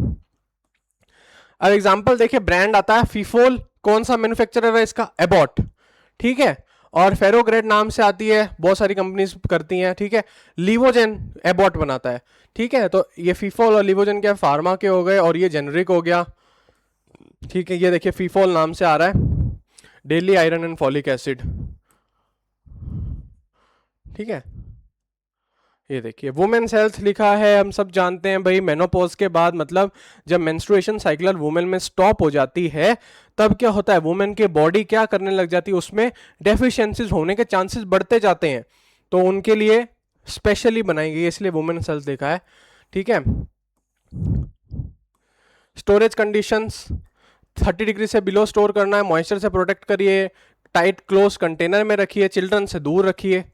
अब एग्जांपल देखिए, ब्रांड आता है फीफोल, कौन सा मैन्युफैक्चरर है इसका, एबॉट। ठीक है, और फेरोग्रेड नाम से आती है, बहुत सारी कंपनीज करती हैं। ठीक है, लिवोजेन एबॉट बनाता है। ठीक है, तो ये फीफोल और लिवोजेन क्या फार्मा के हो गए और ये जेनरिक हो गया। ठीक है, ये देखिए फीफोल नाम से आ रहा है, daily iron and folic acid. ठीक है, ये देखिए वुमेन्स हेल्थ लिखा है, हम सब जानते हैं भाई मेनोपॉज के बाद, मतलब जब मेंस्ट्रुएशन साइकिल वुमेन में स्टॉप हो जाती है तब क्या होता है, वुमेन की बॉडी क्या करने लग जाती है, उसमें डेफिशिएंसीज होने के चांसेस बढ़ते जाते हैं, तो उनके लिए स्पेशली बनाई गई है, इसलिए वुमेन्स हेल्थ लिखा है। ठीक है। स्टोरेज कंडीशंस, 30 डिग्री से बिलो स्टोर करना है, मॉइस्चर से प्रोटेक्ट करिए, टाइट क्लोज कंटेनर में रखिए, चिल्ड्रन से दूर रखिए।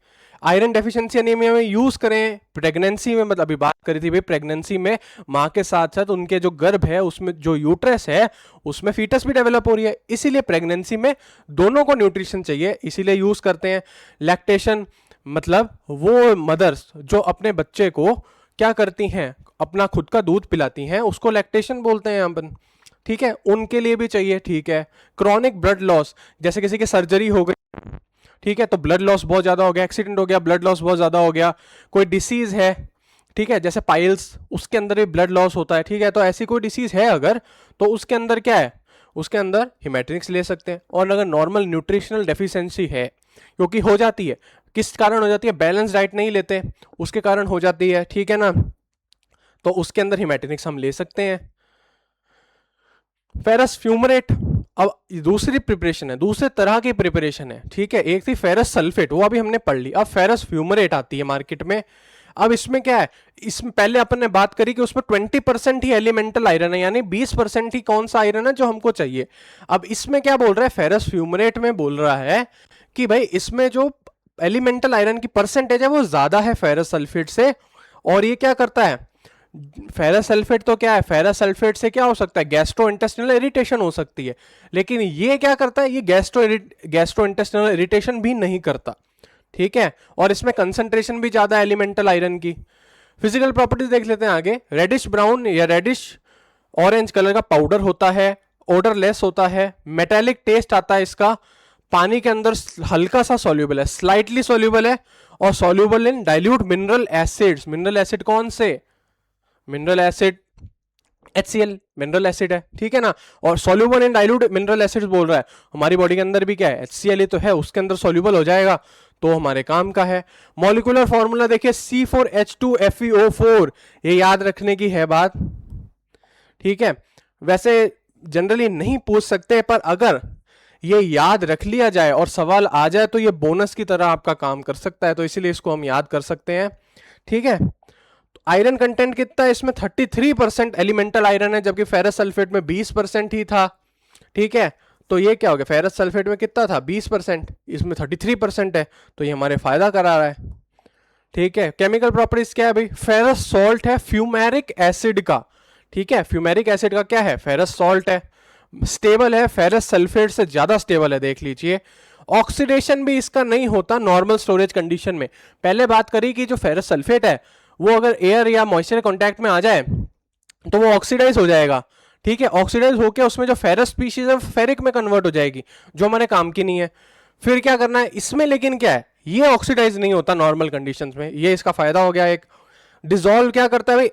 आयरन डेफिशिएंसी एनीमिया में यूज करें प्रेगनेंसी में, मतलब अभी बात करी थी भाई प्रेगनेंसी में माँ के साथ साथ उनके जो गर्भ है उसमें जो यूट्रस है उसमें फीटस भी डेवलप हो रही है, इसीलिए प्रेगनेंसी में दोनों को न्यूट्रिशन चाहिए, इसीलिए यूज करते हैं। लैक्टेशन, मतलब वो मदर्स जो अपने बच्चे को क्या करती हैं, अपना खुद का दूध पिलाती हैं, उसको लैक्टेशन बोलते हैं अपन। ठीक है, उनके लिए भी चाहिए। ठीक है। क्रॉनिक ब्लड लॉस, जैसे किसी की सर्जरी हो गई, ठीक है, तो ब्लड लॉस बहुत ज्यादा हो गया, एक्सीडेंट हो गया, ब्लड लॉस बहुत ज्यादा हो गया, कोई डिसीज है, ठीक है, जैसे पाइल्स, उसके अंदर भी ब्लड लॉस होता है। ठीक है, तो ऐसी कोई डिसीज है अगर, तो उसके अंदर क्या है, उसके अंदर हिमेट्रिक्स ले सकते हैं। और अगर नॉर्मल न्यूट्रिशनल डेफिशिएंसी है, क्योंकि हो जाती है, किस कारण हो जाती है, बैलेंस डाइट नहीं लेते उसके कारण हो जाती है, ठीक है ना, तो उसके अंदर हिमेट्रिक्स हम ले सकते हैं। फेरस फ्यूमरेट, अब दूसरी प्रिपरेशन है, दूसरे तरह की प्रिपरेशन है, ठीक है। एक थी फेरस सल्फेट, वो अभी हमने पढ़ ली। अब फेरस फ्यूमरेट आती है मार्केट में। अब इसमें क्या है, इसमें पहले अपन ने बात करी कि उसमें 20% ही एलिमेंटल आयरन है, यानी 20% ही कौन सा आयरन है जो हमको चाहिए। अब इसमें क्या बोल रहा है, फेरस फ्यूमरेट में बोल रहा है कि भाई इसमें जो एलिमेंटल आयरन की परसेंटेज है वो ज्यादा है फेरस सल्फेट से। और ये क्या करता है, फेरस सल्फेट तो क्या है, फेरस सल्फेट से क्या हो सकता है, गैस्ट्रो इंटेस्टिनल इरिटेशन हो सकती है। लेकिन ये क्या करता है, ये गैस्ट्रो इंटेस्टिनल इरिटेशन भी नहीं करता, ठीक है। और इसमें कंसंट्रेशन भी ज्यादा एलिमेंटल आयरन की। फिजिकल प्रॉपर्टीज देख लेते हैं आगे। रेडिश ब्राउन या रेडिश ऑरेंज कलर का पाउडर होता है, ओडरलेस होता है, मेटेलिक टेस्ट आता है इसका, पानी के अंदर हल्का सा सॉल्यूबल है, स्लाइटली सॉल्यूबल है, और soluble in dilute mineral acids. Mineral acid कौन से, mineral acid HCl mineral acid है, ठीक है ना। और soluble in dilute mineral acids बोल रहा है, हमारी बॉडी के अंदर भी क्या है, HCl ही तो है, उसके अंदर सॉल्यूबल हो जाएगा तो हमारे काम का है। मॉलिक्यूलर फॉर्मूला देखिए C4H2FeO4, ये याद रखने की है बात, ठीक है। वैसे जनरली नहीं पूछ सकते, पर अगर ये याद रख लिया जाए और सवाल आ जाए तो ये बोनस की तरह आपका काम कर सकता है, तो इसीलिए इसको हम याद कर सकते हैं, ठीक है। आयरन कंटेंट कितना है इसमें, 33% एलिमेंटल आयरन है, जबकि फेरस सल्फेट में 20% ही था, ठीक है। तो ये क्या हो गया, फेरस सल्फेट में कितना था 20%, इसमें 33% है, तो ये हमारे फायदा करा रहा है, ठीक है। केमिकल प्रॉपर्टीज क्या है भाई, फेरस सॉल्ट है फ्यूमेरिक एसिड का, ठीक है। फ्यूमेरिक एसिड का क्या है, फेरस सॉल्ट है, स्टेबल है, फेरस सल्फेट से ज्यादा स्टेबल है, देख लीजिए। ऑक्सीडेशन भी इसका नहीं होता नॉर्मल स्टोरेज कंडीशन में। पहले बात करी कि जो फेरस सल्फेट है वो अगर एयर या मॉइस्चर कांटेक्ट में आ जाए तो वो ऑक्सीडाइज हो जाएगा, ठीक है। ऑक्सीडाइज होकर उसमें जो फेरस स्पीशीज है फेरिक में कन्वर्ट हो जाएगी, जो हमारे काम की नहीं है। फिर क्या करना है इसमें, लेकिन क्या है, ये ऑक्सीडाइज नहीं होता नॉर्मल कंडीशंस में, ये इसका फायदा हो गया एक। डिसॉल्व क्या करता है भाई,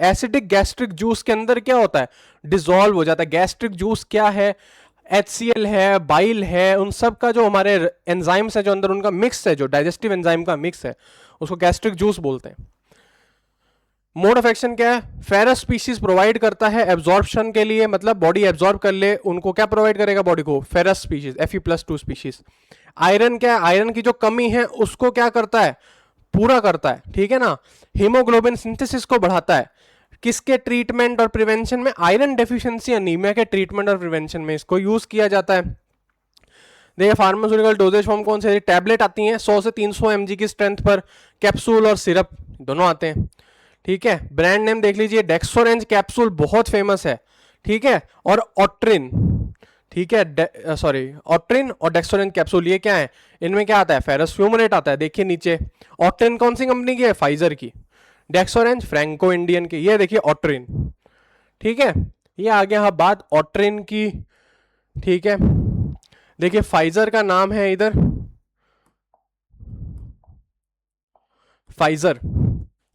एसिडिक गैस्ट्रिक जूस के अंदर क्या होता है, डिसॉल्व हो जाता है। गैस्ट्रिक जूस क्या है, HCl है, बाइल है, उन सब का जो हमारे एंजाइम्स है जो अंदर उनका मिक्स है, जो डाइजेस्टिव एंजाइम का मिक्स है, उसको गैस्ट्रिक जूस बोलते हैं। मोड ऑफ एक्शन क्या है, फेरस स्पीशीज प्रोवाइड करता है एब्जॉर्प्शन के लिए, मतलब बॉडी एब्जॉर्ब कर ले, उनको क्या प्रोवाइड करेगा बॉडी को, ferrous species, Fe+2 species. Iron क्या है, आयरन की जो कमी है उसको क्या करता है, पूरा करता है, ठीक है ना। हीमोग्लोबिन सिंथेसिस को बढ़ाता है, किसके ट्रीटमेंट और प्रिवेंशन में, आयरन डेफिशिएंसी अनीमिया के ट्रीटमेंट और प्रिवेंशन में इसको यूज किया जाता है। देखिए फार्मास्यूटिकल डोजेज फॉर्म कौन से, टैबलेट आती हैं 100 से 300 mg की स्ट्रेंथ पर, कैप्सूल और सिरप दोनों आते हैं, ठीक है। ब्रांड नेम देख लीजिए, डेक्सोरेंज कैप्सूल बहुत फेमस है, ठीक है। और ऑट्रिन, ठीक है, सॉरी ऑट्रिन और डेक्सोरेंज कैप्सूल, ये क्या है, इनमें क्या आता है, फेरस फ्यूमरेट आता है, देखिए नीचे। ऑट्रिन कौन सी कंपनी की है, फाइजर की। डेक्सोरेंज फ्रैंको इंडियन की, ये देखिए ऑट्रिन, ठीक है। ये आ गया बात ऑट्रिन की, ठीक है। देखिए फाइजर का नाम है इधर, फाइजर,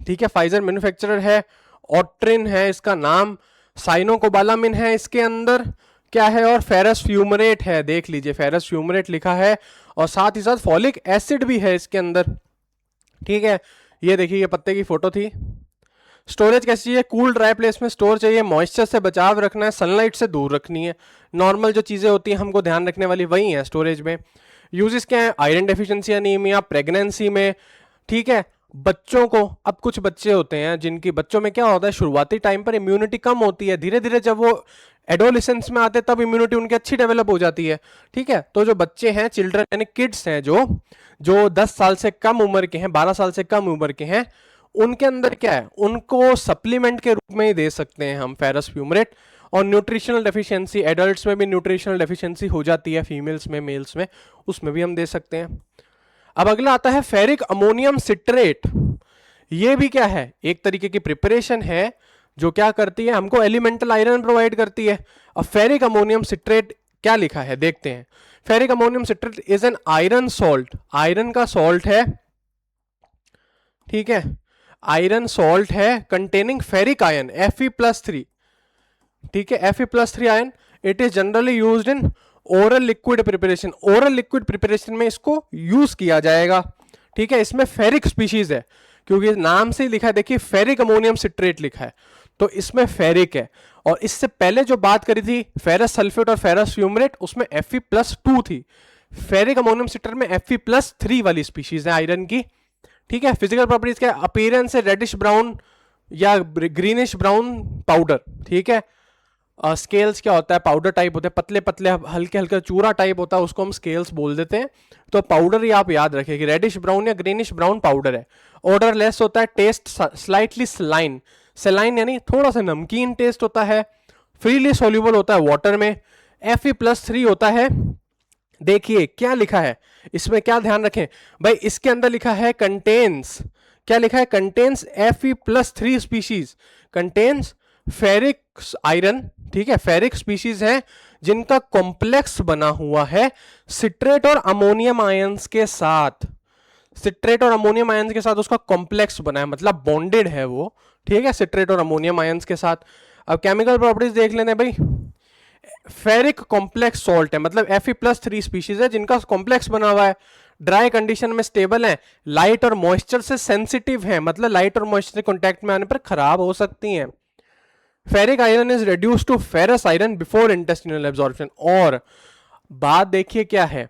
ठीक है, फाइजर मैन्युफैक्चरर है। ऑट्रिन है इसका नाम, साइनोकोबालामिन है इसके अंदर, क्या है, और फेरस फ्यूमरेट है, देख लीजिए फेरस फ्यूमरेट लिखा है, और साथ ही साथ फॉलिक एसिड भी है इसके अंदर, ठीक है। ये देखिए ये पत्ते की फोटो थी। स्टोरेज कैसी चाहिए, कूल ड्राई प्लेस में स्टोर चाहिए, मॉइस्चर से बचाव रखना है, सनलाइट से दूर रखनी है, नॉर्मल जो चीजें होती हैं हमको ध्यान रखने वाली वही है स्टोरेज में। यूजेस क्या है, आयरन डेफिशिएंसी एनीमिया, प्रेगनेंसी में, ठीक है। बच्चों को, अब कुछ बच्चे होते हैं जिनकी, बच्चों में क्या होता है शुरुआती टाइम पर इम्यूनिटी कम होती है, धीरे धीरे जब वो एडोलेसेंस में आते हैं तब इम्यूनिटी उनकी अच्छी डेवलप हो जाती है, ठीक है। तो जो बच्चे हैं, चिल्ड्रन यानी किड्स हैं, जो जो 10 साल से कम उम्र के हैं, 12 साल से कम उम्र के हैं, उनके अंदर क्या है, उनको सप्लीमेंट के रूप में ही दे सकते हैं हम फेरस फ्यूमरेट। और न्यूट्रिशनल डेफिशिएंसी, एडल्ट्स में भी न्यूट्रिशनल डेफिशिएंसी हो जाती है, फीमेल्स में, मेल्स में, उसमें भी हम दे सकते हैं। अब अगला आता है फेरिक अमोनियम सिट्रेट। ये भी क्या है, एक तरीके की प्रिपरेशन है जो क्या करती है, हमको एलिमेंटल आयरन प्रोवाइड करती है। अब फेरिक अमोनियम सिट्रेट क्या लिखा है देखते हैं। Ferric ammonium citrate is an iron salt, iron का सॉल्ट है, ठीक है, आयरन सॉल्ट है कंटेनिंग फेरिक आयन Fe+3, ठीक है, Fe+3 ion it is generally used in oral liquid preparation, oral liquid preparation में इसको यूज किया जाएगा। ठीक है, इसमें फेरिक स्पीशीज है, क्योंकि नाम से ही लिखा है, देखिए फेरिक अमोनियम सिट्रेट लिखा है, तो इसमें फेरिक है। और इससे पहले जो बात करी थी फेरस सल्फेट और फेरस फ्यूमरेट, उसमें Fe+2 थी। फेरिक अमोनियम सिट्रेट में Fe+3 वाली स्पीशीज है आयरन की। ठीक है, फिजिकल प्रॉपर्टीज क्या, अपीयरेंस है रेडिश ब्राउन या ग्रीनिश ब्राउन पाउडर। ठीक है, स्केल्स क्या होता है, पाउडर टाइप होते हैं, पतले पतले हल्के हल्के चूरा टाइप होता है, उसको हम स्केल्स बोल देते हैं। तो पाउडर ही आप याद रखें कि रेडिश ब्राउन या ग्रीनिश ब्राउन पाउडर है। ऑर्डर लेस होता है, टेस्ट स्लाइटली सलाइन, सलाइन यानी थोड़ा सा नमकीन टेस्ट होता है, फ्रीली सोल्यूबल होता है वाटर में। Fe+3 होता है। देखिए क्या लिखा है इसमें, क्या ध्यान रखें भाई, इसके अंदर लिखा है कंटेन्स, क्या लिखा है, contains Fe+3 species, contains ferric iron. ठीक है, फेरिक स्पीशीज है जिनका कॉम्प्लेक्स बना हुआ है सिट्रेट और अमोनियम आयंस के साथ, सिट्रेट और अमोनियम आयंस के साथ उसका कॉम्प्लेक्स बना है, मतलब बॉन्डेड है वो। ठीक है, सिट्रेट और अमोनियम आयंस के साथ। अब केमिकल प्रॉपर्टीज देख लेते हैं भाई, फेरिक कॉम्प्लेक्स सॉल्ट है, मतलब Fe+3 स्पीशीज है जिनका कॉम्प्लेक्स बना हुआ है, ड्राई कंडीशन में स्टेबल है, लाइट और मॉइस्चर से सेंसिटिव है, मतलब लाइट और मॉइस्चर के कांटेक्ट में आने पर खराब हो सकती हैं। Ferric iron is reduce to ferrous iron before intestinal absorption. और बात देखिए क्या है,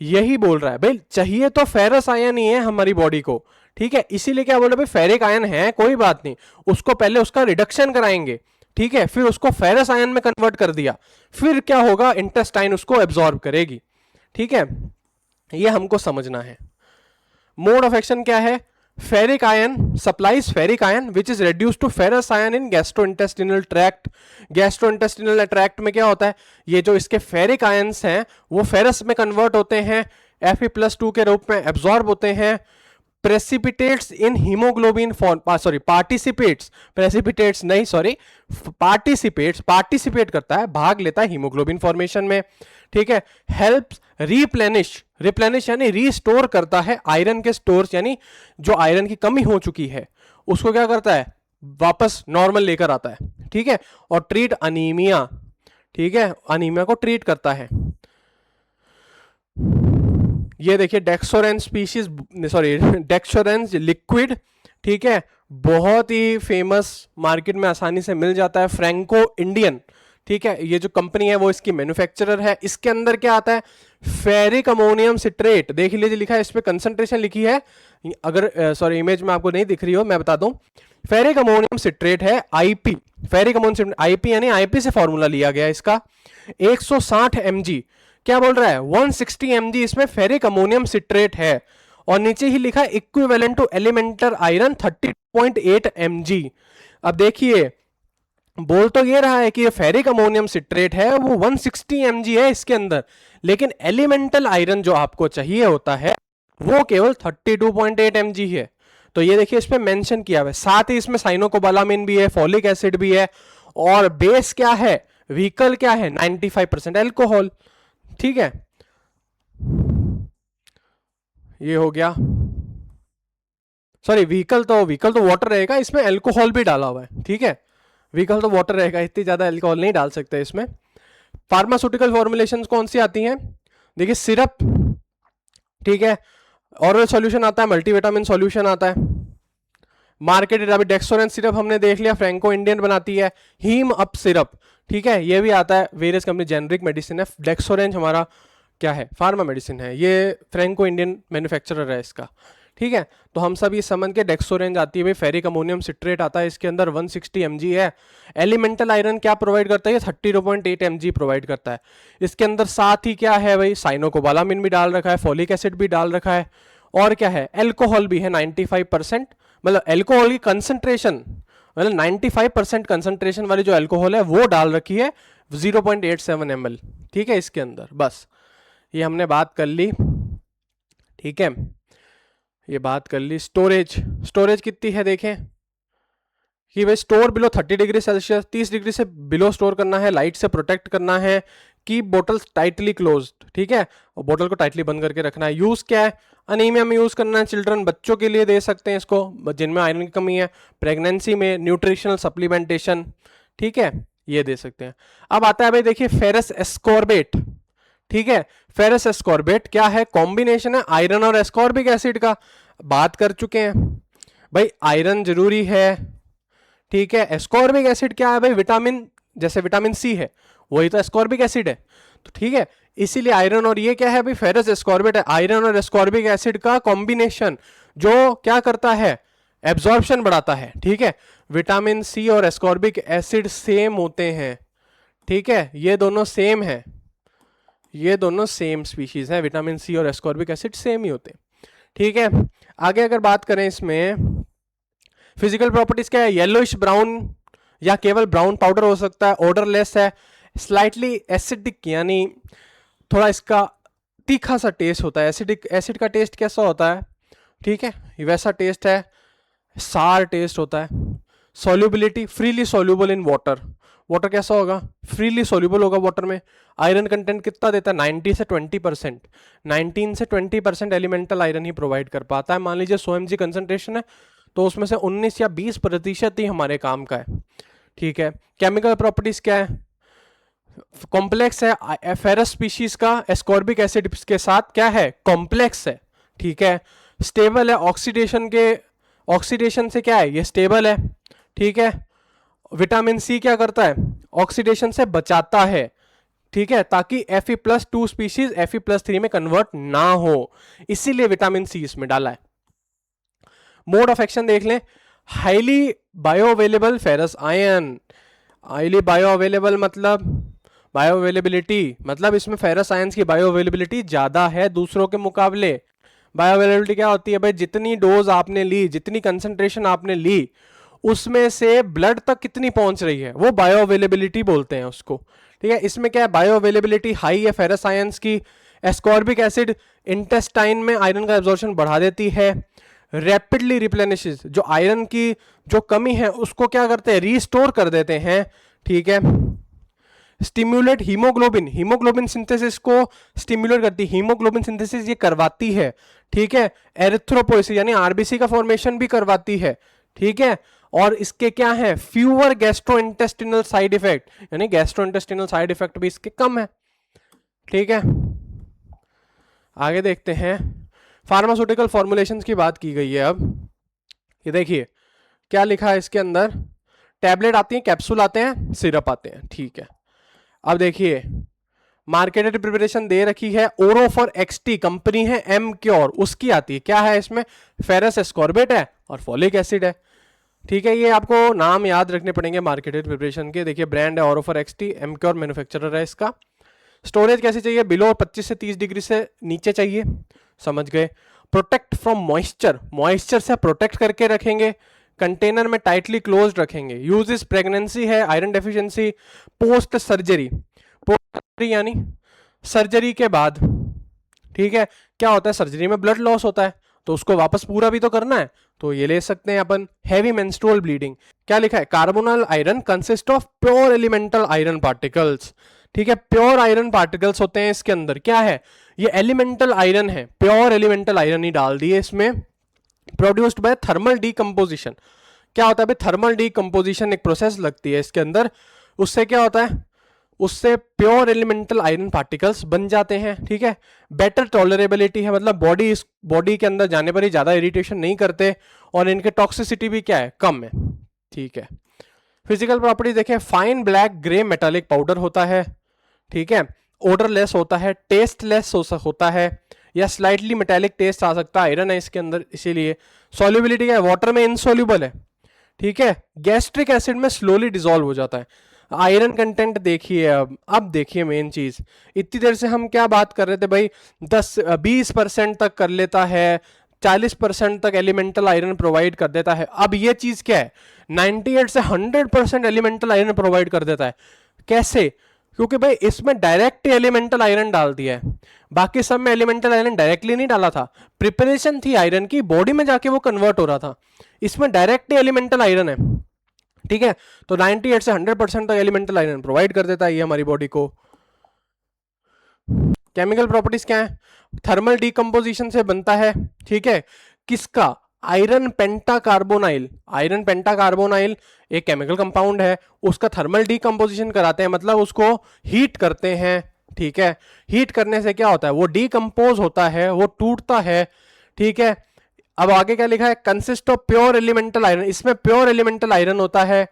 यही बोल रहा है भाई, चाहिए तो फेरस आयन ही है हमारी बॉडी को। ठीक है, इसीलिए क्या बोल रहे भाई, फेरिक आयन है कोई बात नहीं, उसको पहले उसका रिडक्शन कराएंगे। ठीक है, फिर उसको फेरस आयन में कन्वर्ट कर दिया, फिर क्या होगा, इंटेस्टाइन उसको एब्जॉर्ब करेगी। ठीक है, ये हमको समझना है। मोड ऑफ एक्शन क्या है, ferric ion supplies ferric ion which is reduced to ferrous ion in gastrointestinal tract. Gastrointestinal tract में क्या होता है, ये जो इसके फेरिक आयंस हैं वो फेरस में कन्वर्ट होते हैं, Fe+2 के रूप में एब्जॉर्ब होते हैं, precipitates in haemoglobin form, sorry participates, precipitates नहीं सॉरी, पार्टिसिपेट्स, पार्टिसिपेट करता है, भाग लेता है हीमोग्लोबिन फॉर्मेशन में। ठीक है, हेल्प्स रिप्लेनिश, रिप्लेनिश यानी रीस्टोर करता है आयरन के स्टोर्स, यानी जो आयरन की कमी हो चुकी है उसको क्या करता है, वापस नॉर्मल लेकर आता है। ठीक है, और ट्रीट अनीमिया, ठीक है, अनीमिया को ट्रीट करता है। ये देखिए डेक्सोरेंस स्पीशीज, सॉरी डेक्सोरेंस लिक्विड। ठीक है, बहुत ही फेमस, मार्केट में आसानी से मिल जाता है, फ्रैंको इंडियन। ठीक है, ये जो कंपनी है वो इसकी मैन्युफैक्चरर है। इसके अंदर क्या आता है, फेरिक अमोनियम सिट्रेट, देख लीजिए लिखा है इस पे, कंसंट्रेशन लिखी है, अगर सॉरी इमेज में आपको नहीं दिख रही हो मैं बता दूं, फेरिक अमोनियम सिट्रेट है आईपी, फेरिक अमोनियम आईपी यानी आईपी से फॉर्मूला लिया गया इसका। 160 mg, क्या बोल रहा है 160 mg इसमें फेरिक अमोनियम सिट्रेट है, और नीचे ही लिखा है equivalent to elemental iron 30.8 mg। अब देखिए बोल तो ये रहा है कि ये फेरिक अमोनियम सिट्रेट है वो 160 mg है इसके अंदर, लेकिन एलिमेंटल आयरन जो आपको चाहिए होता है वो केवल 32.8 mg है। तो ये देखिए इस पे मेंशन किया हुआ है, साथ ही इसमें साइनोकोबालामिन भी है, फॉलिक एसिड भी है, और बेस क्या है, व्हीकल क्या है, 95% एल्कोहल। ठीक है, ये हो गया, सॉरी व्हीकल तो वाटर रहेगा, इसमें एल्कोहल भी डाला हुआ है। ठीक है, व्हीकल तो वाटर रहेगा, इतनी ज्यादा एल्कोहल नहीं डाल सकते इसमें। फार्मास्यूटिकल फॉर्मुलेशन कौन सी आती हैं, देखिए सिरप, ठीक है, ऑरल सॉल्यूशन आता है, मल्टीविटामिन सॉल्यूशन आता है, मार्केटेड। अभी डेक्सोरेंस सिरप हमने देख लिया, फ्रैंको इंडियन बनाती है, हीम अप सिरप, ठीक है, ये भी आता है, वेरियस कंपनी, जेनरिक मेडिसिन है। डेक्सोरेंस हमारा क्या है, फार्मा मेडिसिन है, ये फ्रैंको इंडियन मैन्युफैक्चरर है इसका। ठीक है, तो हम सब ये समझ के, डेक्सोरेंज आती है भाई, फेरिक अमोनियम सिट्रेट आता है इसके अंदर, 160 mg है। एलिमेंटल आयरन क्या प्रोवाइड करता है, 32.8 mg प्रोवाइड करता है इसके अंदर। साथ ही क्या है भाई, साइनोकोबालामिन भी डाल रखा है, फॉलिक एसिड भी डाल रखा है, और क्या है, एल्कोहल भी है 95%, मतलब एल्कोहल की कंसंट्रेशन, मतलब 95% कंसंट्रेशन वाली जो एल्कोहल है वो डाल रखी है 0.87 ml। ठीक है, इसके अंदर, बस ये हमने बात कर ली। ठीक है, ये बात कर ली। स्टोरेज कितनी है देखें कि भाई, store below 30 degree Celsius, 30 degree से बिलो स्टोर करना है, लाइट से प्रोटेक्ट करना है, की बोतल टाइटली क्लोज्ड। ठीक है, और बोतल को टाइटली बंद करके रखना है। यूज क्या है, अनीमिया में यूज करना है, चिल्ड्रन बच्चों के लिए दे सकते हैं इसको जिनमें आयरन की कमी है, प्रेगनेंसी में, न्यूट्रिशनल सप्लीमेंटेशन। ठीक है, ये दे सकते हैं। अब आता है भाई देखिए फेरस एस्कॉर्बेट, ठीक है। फेरस एस्कॉर्बेट क्या है, कॉम्बिनेशन है आयरन और एस्कॉर्बिक एसिड का, बात कर चुके हैं भाई, आयरन जरूरी है, ठीक है। एस्कॉर्बिक एसिड क्या है भाई, विटामिन, जैसे विटामिन सी है वही तो एस्कॉर्बिक एसिड है, तो ठीक है, इसीलिए आयरन और ये क्या है भाई, फेरस एस्कॉर्बेट है, आयरन और एस्कॉर्बिक एसिड का कॉम्बिनेशन जो क्या करता है, एब्जॉर्प्शन बढ़ाता है, ठीक है। विटामिन सी और एस्कॉर्बिक एसिड सेम होते हैं, ठीक है, ये दोनों सेम है, ये दोनों सेम स्पीशीज है, विटामिन सी और एस्कॉर्बिक एसिड सेम ही होते हैं, ठीक है। आगे अगर बात करें इसमें फिजिकल प्रॉपर्टीज क्या है, येलोइश ब्राउन या केवल ब्राउन पाउडर हो सकता है, ऑर्डरलेस है, स्लाइटली एसिडिक यानी थोड़ा इसका तीखा सा टेस्ट होता है, एसिडिक, एसिड का टेस्ट कैसा होता है, ठीक है, वैसा टेस्ट है, सार टेस्ट होता है। Solubility freely soluble in water, water कैसा होगा, फ्रीली सॉल्युबल होगा वाटर में। आयरन कंटेंट कितना देता है, 90 से 20%, 19 से 20% एलिमेंटल आयरन ही प्रोवाइड कर पाता है। मान लीजिए 100 mg कंसंट्रेशन है तो उसमें से 19 या 20% ही हमारे काम का है, ठीक है। केमिकल प्रॉपर्टीज क्या है, कॉम्प्लेक्स है, फेरस स्पीशीज का एस्कॉर्बिक एसिड के साथ क्या है, कॉम्प्लेक्स है, ठीक है। स्टेबल है, ऑक्सीडेशन के, ऑक्सीडेशन से क्या है, ये स्टेबल है, ठीक है। विटामिन सी क्या करता है, ऑक्सीडेशन से बचाता है, ठीक है, ताकि Fe+2 स्पीशीज Fe+3 में कन्वर्ट ना हो, इसीलिए विटामिन सी इसमें डाला है। मोड ऑफ एक्शन देख लें, highly bioavailable ferrous ion, highly bioavailable मतलब बायोअवेलेबिलिटी, मतलब इसमें फेरस आयंस की बायोअवेलेबिलिटी ज्यादा है दूसरों के मुकाबले। बायोअवेलेबिलिटी क्या होती है भाई, जितनी डोज आपने ली, जितनी कंसंट्रेशन आपने ली, उसमें से ब्लड तक कितनी पहुंच रही है, वो बायोअवेलेबिलिटी बोलते हैं उसको, ठीक है। इसमें क्या है, बायोअवेलेबिलिटी हाई है फेरस आयंस की। एस्कॉर्बिक एसिड इंटेस्टाइन में आयरन का एब्जॉर्प्शन बढ़ा देती है। रैपिडली रिप्लेनिशेस, जो आयरन की जो कमी है उसको क्या करते हैं, रीस्टोर कर देते हैं, ठीक है। स्टिम्युलेट हीमोग्लोबिन, हीमोग्लोबिन सिंथेसिस को स्टिम्युलेट करती है, हीमोग्लोबिन सिंथेसिस ये करवाती है, ठीक है। एरिथ्रोपोइसिस यानी आरबीसी का फॉर्मेशन भी करवाती है, ठीक है। और इसके क्या है, फ्यूअर गैस्ट्रोइंटेस्टिनल साइड इफेक्ट, यानी गैस्ट्रोइंटेस्टिनल साइड इफेक्ट भी इसके कम है, ठीक है। आगे देखते हैं, फार्मास्यूटिकल फॉर्मुलेशंस की बात की गई है। अब ये देखिए क्या लिखा है इसके अंदर, टैबलेट आती है, कैप्सूल आते हैं, सिरप आते हैं, ठीक है। अब देखिए मार्केटेड प्रिपरेशन दे रखी है, ओरो फॉर एक्सटी कंपनी है, एम क्योर, उसकी आती है, क्या है इसमें, फेरस एस्कॉर्बेट है और फॉलिक एसिड है, ठीक है। ये आपको नाम याद रखने पड़ेंगे मार्केटेड प्रिपरेशन के। देखिए ब्रांड है Orofer XT, Emcure manufacturer है इसका। स्टोरेज कैसे चाहिए, बिलो 25 से 30 डिग्री से नीचे चाहिए, समझ गए। प्रोटेक्ट फ्रॉम मॉइस्चर, मॉइस्चर से प्रोटेक्ट करके रखेंगे, कंटेनर में टाइटली क्लोज रखेंगे। यूज इस प्रेगनेंसी है, iron deficiency, post surgery, post surgery यानी सर्जरी के बाद, ठीक है। क्या होता है, सर्जरी में ब्लड लॉस होता है तो उसको वापस पूरा भी तो करना है, तो ये ले सकते हैं अपन। हैवी मेंस्ट्रुअल ब्लीडिंग, क्या लिखा है, कार्बोनल iron consist of pure elemental iron particles, ठीक है। प्योर आयरन पार्टिकल्स होते हैं इसके अंदर, क्या है, ये एलिमेंटल आयरन है, प्योर एलिमेंटल आयरन ही डाल दिए इसमें। प्रोड्यूस्ड बाय थर्मल डीकंपोजिशन, क्या होता है भाई, थर्मल डीकंपोजिशन एक प्रोसेस लगती है इसके अंदर, उससे क्या होता है, उससे प्योर एलिमेंटल आयरन पार्टिकल्स बन जाते हैं, ठीक है। बेटर टॉलरेबिलिटी है, मतलब बॉडी के अंदर जाने पर ही ज्यादा इरिटेशन नहीं करते, और इनके टॉक्सिसिटी भी क्या है, कम है, ठीक है। फिजिकल प्रॉपर्टी देखें, fine black grey metallic powder होता है, ठीक है। ओडरलेस होता है, टेस्टलेस होता है, या स्लाइटली मेटालिक टेस्ट आ सकता है, आयरन है इसके अंदर इसीलिए। सॉल्युबिलिटी क्या है, वाटर में इनसॉल्युबल है, ठीक है। गैस्ट्रिक एसिड में स्लोली डिसॉल्व हो जाता है। आयरन कंटेंट देखिए, अब देखिए मेन चीज, इतनी देर से हम क्या बात कर रहे थे भाई, 10-20% तक कर लेता है, 40% तक एलिमेंटल आयरन प्रोवाइड कर देता है। अब ये चीज क्या है, 98 से 100% एलिमेंटल आयरन प्रोवाइड कर देता है। कैसे, क्योंकि भाई इसमें डायरेक्ट एलिमेंटल आयरन डाल दिया है, बाकी सब में एलिमेंटल आयरन डायरेक्टली नहीं डाला था, प्रिपरेशन थी आयरन की, बॉडी में जाके वो कन्वर्ट हो रहा था, इसमें डायरेक्ट एलिमेंटल आयरन है, ठीक है। तो 98 से 100% तक एलिमेंटल आयरन प्रोवाइड कर देता है ये हमारी बॉडी को। केमिकल प्रॉपर्टीज क्या है, थर्मल डीकंपोजिशन से बनता है, ठीक है, किसका, आयरन पेंटाकार्बोनाइल, आयरन पेंटाकार्बोनाइल एक केमिकल कंपाउंड है, उसका थर्मल डीकंपोजिशन कराते हैं, मतलब उसको हीट करते हैं, ठीक है। हीट करने से क्या होता है, वो डीकंपोज होता है, वो टूटता है, ठीक है। अब आगे क्या लिखा है, consist of pure elemental iron, इसमें प्योर एलिमेंटल आयरन होता है,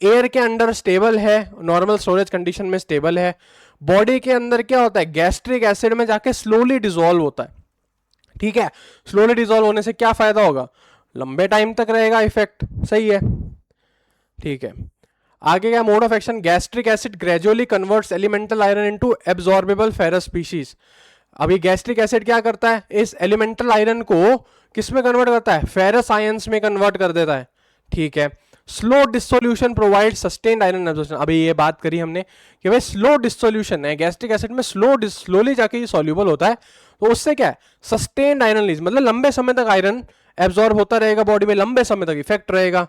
एयर के अंदर स्टेबल है, नॉर्मल स्टोरेज कंडीशन में स्टेबल है, बॉडी के अंदर क्या होता है, गैस्ट्रिक एसिड में जाके स्लोली डिसॉल्व होता है, ठीक है। स्लोली डिसॉल्व होने से क्या फायदा होगा, लंबे टाइम तक रहेगा इफेक्ट, सही है, ठीक है। आगे क्या, mode of action, gastric acid gradually converts elemental iron into absorbable ferrous species. अभी गैस्ट्रिक एसिड क्या करता है, इस एलिमेंटल आयरन को किस में कन्वर्ट करता है, फेरस आयंस में कन्वर्ट कर देता है, ठीक है। Slow dissolution provide sustained iron absorption, अभी ये बात करी हमने कि भाई स्लो डिसोल्यूशन है, गैस्ट्रिक एसिड में स्लोली जाके ये सॉल्युबल होता है, तो उससे क्या है, सस्टेन्ड आयरन रिलीज, मतलब लंबे समय तक आयरन एब्जॉर्ब होता रहेगा बॉडी में, लंबे समय तक इफेक्ट रहेगा।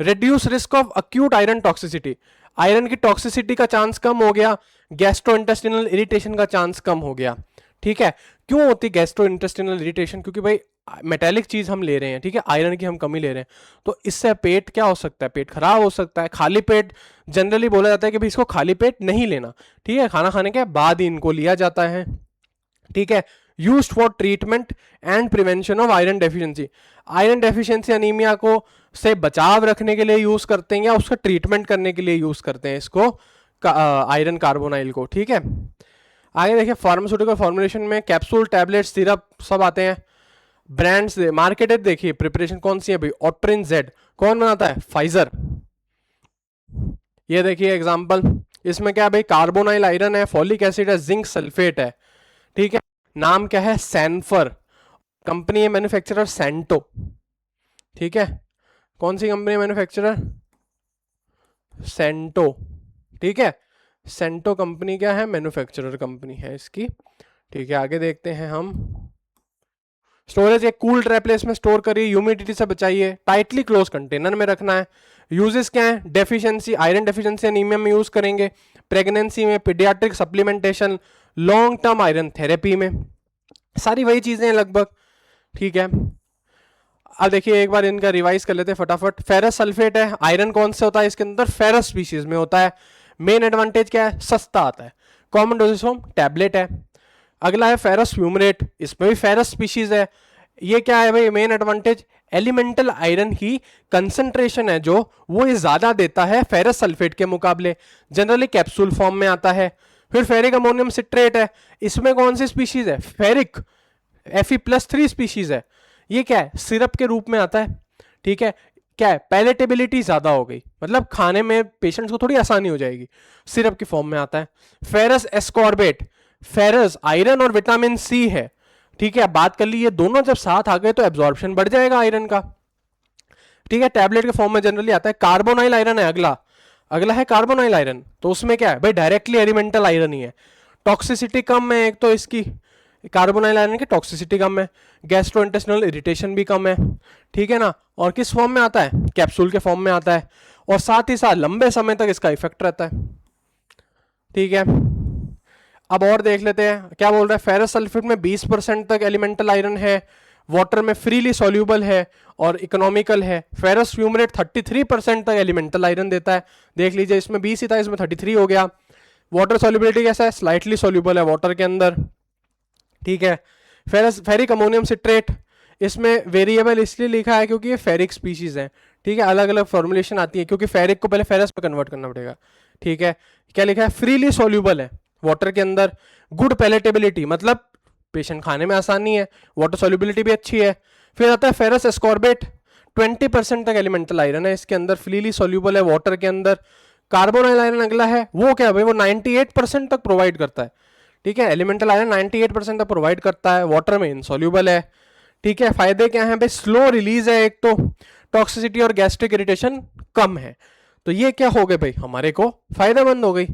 Reduce risk of acute iron toxicity, iron की टॉक्सिसिटी का चांस कम हो गया, गैस्ट्रोइंटेस्टिनल इरिटेशन का चांस कम हो गया, ठीक है। क्यों होती गैस्ट्रोइंटेस्टिनल इरिटेशन, क्योंकि भाई मेटेलिक चीज हम ले रहे हैं, ठीक है, आयरन की हम कमी ले रहे हैं, तो इससे पेट क्या हो सकता है, पेट खराब हो सकता है। खाली पेट जनरली बोला जाता है कि भाई इसको खाली पेट नहीं लेना, ठीक है, खाना खाने के बाद ही इनको लिया जाता है, ठीक है। Used for treatment and prevention of iron deficiency, iron deficiency anaemia को से बचाव रखने के लिए यूज करते हैं या उसका ट्रीटमेंट करने के लिए यूज करते हैं इसको, आयरन कार्बोनाइल को, ठीक है। आगे देखिए, फार्मास्यूटिकल फॉर्मुलेशन में कैप्सूल, टैबलेट, सिरप सब आते हैं। ब्रांड्स मार्केटेड देखिए, प्रिपरेशन कौन सी है भाई, ऑट्रिन जेड, कौन बनाता है, फाइजर। ये देखिए एग्जांपल, इसमें क्या है भाई, कार्बोनाइल आयरन है, फॉलिक एसिड है, जिंक सल्फेट है, ठीक है। नाम क्या है, सैनफर, कंपनी है मैन्युफैक्चरर सेंटो, ठीक है। कौन सी कंपनी मैन्युफैक्चरर, सेंटो, ठीक है। सेंटो कंपनी क्या है, मैन्युफैक्चरर कंपनी है इसकी, ठीक है। आगे देखते हैं हम, स्टोरेज एक कूल ड्राई प्लेस में स्टोर करिए, ह्यूमिडिटी से बचाइए, टाइटली क्लोज कंटेनर में रखना है। यूजेस क्या है, डेफिशिएंसी, आयरन डेफिशिएंसी एनीमिया में यूज करेंगे, प्रेगनेंसी में, paediatric supplementation, long term iron therapy में, सारी वही चीजें हैं लगभग, ठीक है। अब देखिए एक बार इनका रिवाइज कर लेते हैं फटाफट। फेरस सल्फेट है, आयरन कौन से होता है इसके अंदर, फेरस स्पीशीज में होता है। मेन एडवांटेज क्या है, सस्ता आता है, कॉमन डोजेज फॉर्म टैबलेट है। अगला है फेरस फ्यूमरेट, इसमें भी फेरस स्पीशीज है। ये क्या है भाई, मेन एडवांटेज एलिमेंटल आयरन की कंसंट्रेशन है जो वो ये ज्यादा देता है फेरस सल्फेट के मुकाबले, जनरली कैप्सूल फॉर्म में आता है। फिर फेरिक अमोनियम सिट्रेट है, इसमें कौन सी स्पीशीज है, फेरिक Fe+3 स्पीशीज है। ये क्या है, सिरप के रूप में आता है, ठीक है। क्या है, पैलेटेबिलिटी ज्यादा हो गई, मतलब खाने में पेशेंट्स को थोड़ी आसानी हो जाएगी, सिरप की फॉर्म में आता है। फेरस एस्कॉर्बेट, फेरस आयरन और विटामिन सी है, ठीक है। बात कर ली, ये दोनों जब साथ आ गए तो एब्जॉर्प्शन बढ़ जाएगा आयरन का, ठीक है। टैबलेट के फॉर्म में जनरली आता है। कार्बोनाइल आयरन है अगला, अगला है कार्बोनाइल आयरन, तो उसमें क्या है भाई, डायरेक्टली एलिमेंटल आयरन ही है, टॉक्सिसिटी कम है एक तो इसकी, कार्बोनाइल आयरन की टॉक्सिसिटी कम है, गैस्ट्रोइंटेस्टिनल इरिटेशन भी कम है, ठीक है ना। और किस फॉर्म में आता है, कैप्सूल के फॉर्म में आता है, और साथ ही साथ लंबे समय तक इसका इफेक्ट रहता है, ठीक है। अब और देख लेते हैं क्या बोल रहा है, फेरस सल्फेट में 20% तक एलिमेंटल आयरन है, वाटर में फ्रीली सॉल्यूबल है और इकोनॉमिकल है। फेरस फ्यूमरेट 33% तक एलिमेंटल आयरन देता है, देख लीजिए इसमें 20 ही था, इसमें 33 हो गया। वाटर सॉल्युबिलिटी कैसा है, स्लाइटली सॉल्यूबल है वाटर के अंदर, ठीक है। फेरिक अमोनियम सिट्रेट, इसमें वेरिएबल इसलिए लिखा है क्योंकि ये फेरिक स्पीशीज है, ठीक है। अलग अलग फॉर्मुलेशन आती है क्योंकि फेरिक को पहले फेरस में कन्वर्ट करना पड़ेगा, ठीक है। क्या लिखा है, फ्रीली सॉल्यूबल है वाटर के अंदर, गुड पैलेटेबिलिटी, मतलब पेशेंट खाने में आसानी है, वाटर सॉल्युबिलिटी भी अच्छी है। फिर आता है फेरस एस्कॉर्बेट, 20% तक एलिमेंटल आयरन है इसके अंदर, फ्रीली सॉल्यूबल है वाटर के अंदर। कार्बोनाइल आयरन अगला है, वो क्या है भाई, वो 98% तक प्रोवाइड करता है, ठीक है। एलिमेंटल आयरन 98% तक प्रोवाइड करता है, वाटर में इनसॉल्यूबल है, ठीक है। फायदे क्या हैं भाई, स्लो रिलीज है एक तो, टॉक्सिसिटी और गैस्ट्रिक इरिटेशन कम है, तो ये क्या हो गए भाई, हमारे को फायदेमंद हो गई,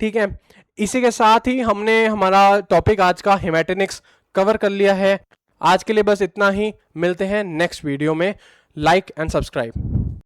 ठीक है। इसी के साथ ही हमने हमारा टॉपिक आज का हेमेटेनिक्स कवर कर लिया है। आज के लिए बस इतना ही, मिलते हैं नेक्स्ट वीडियो में। Like and subscribe.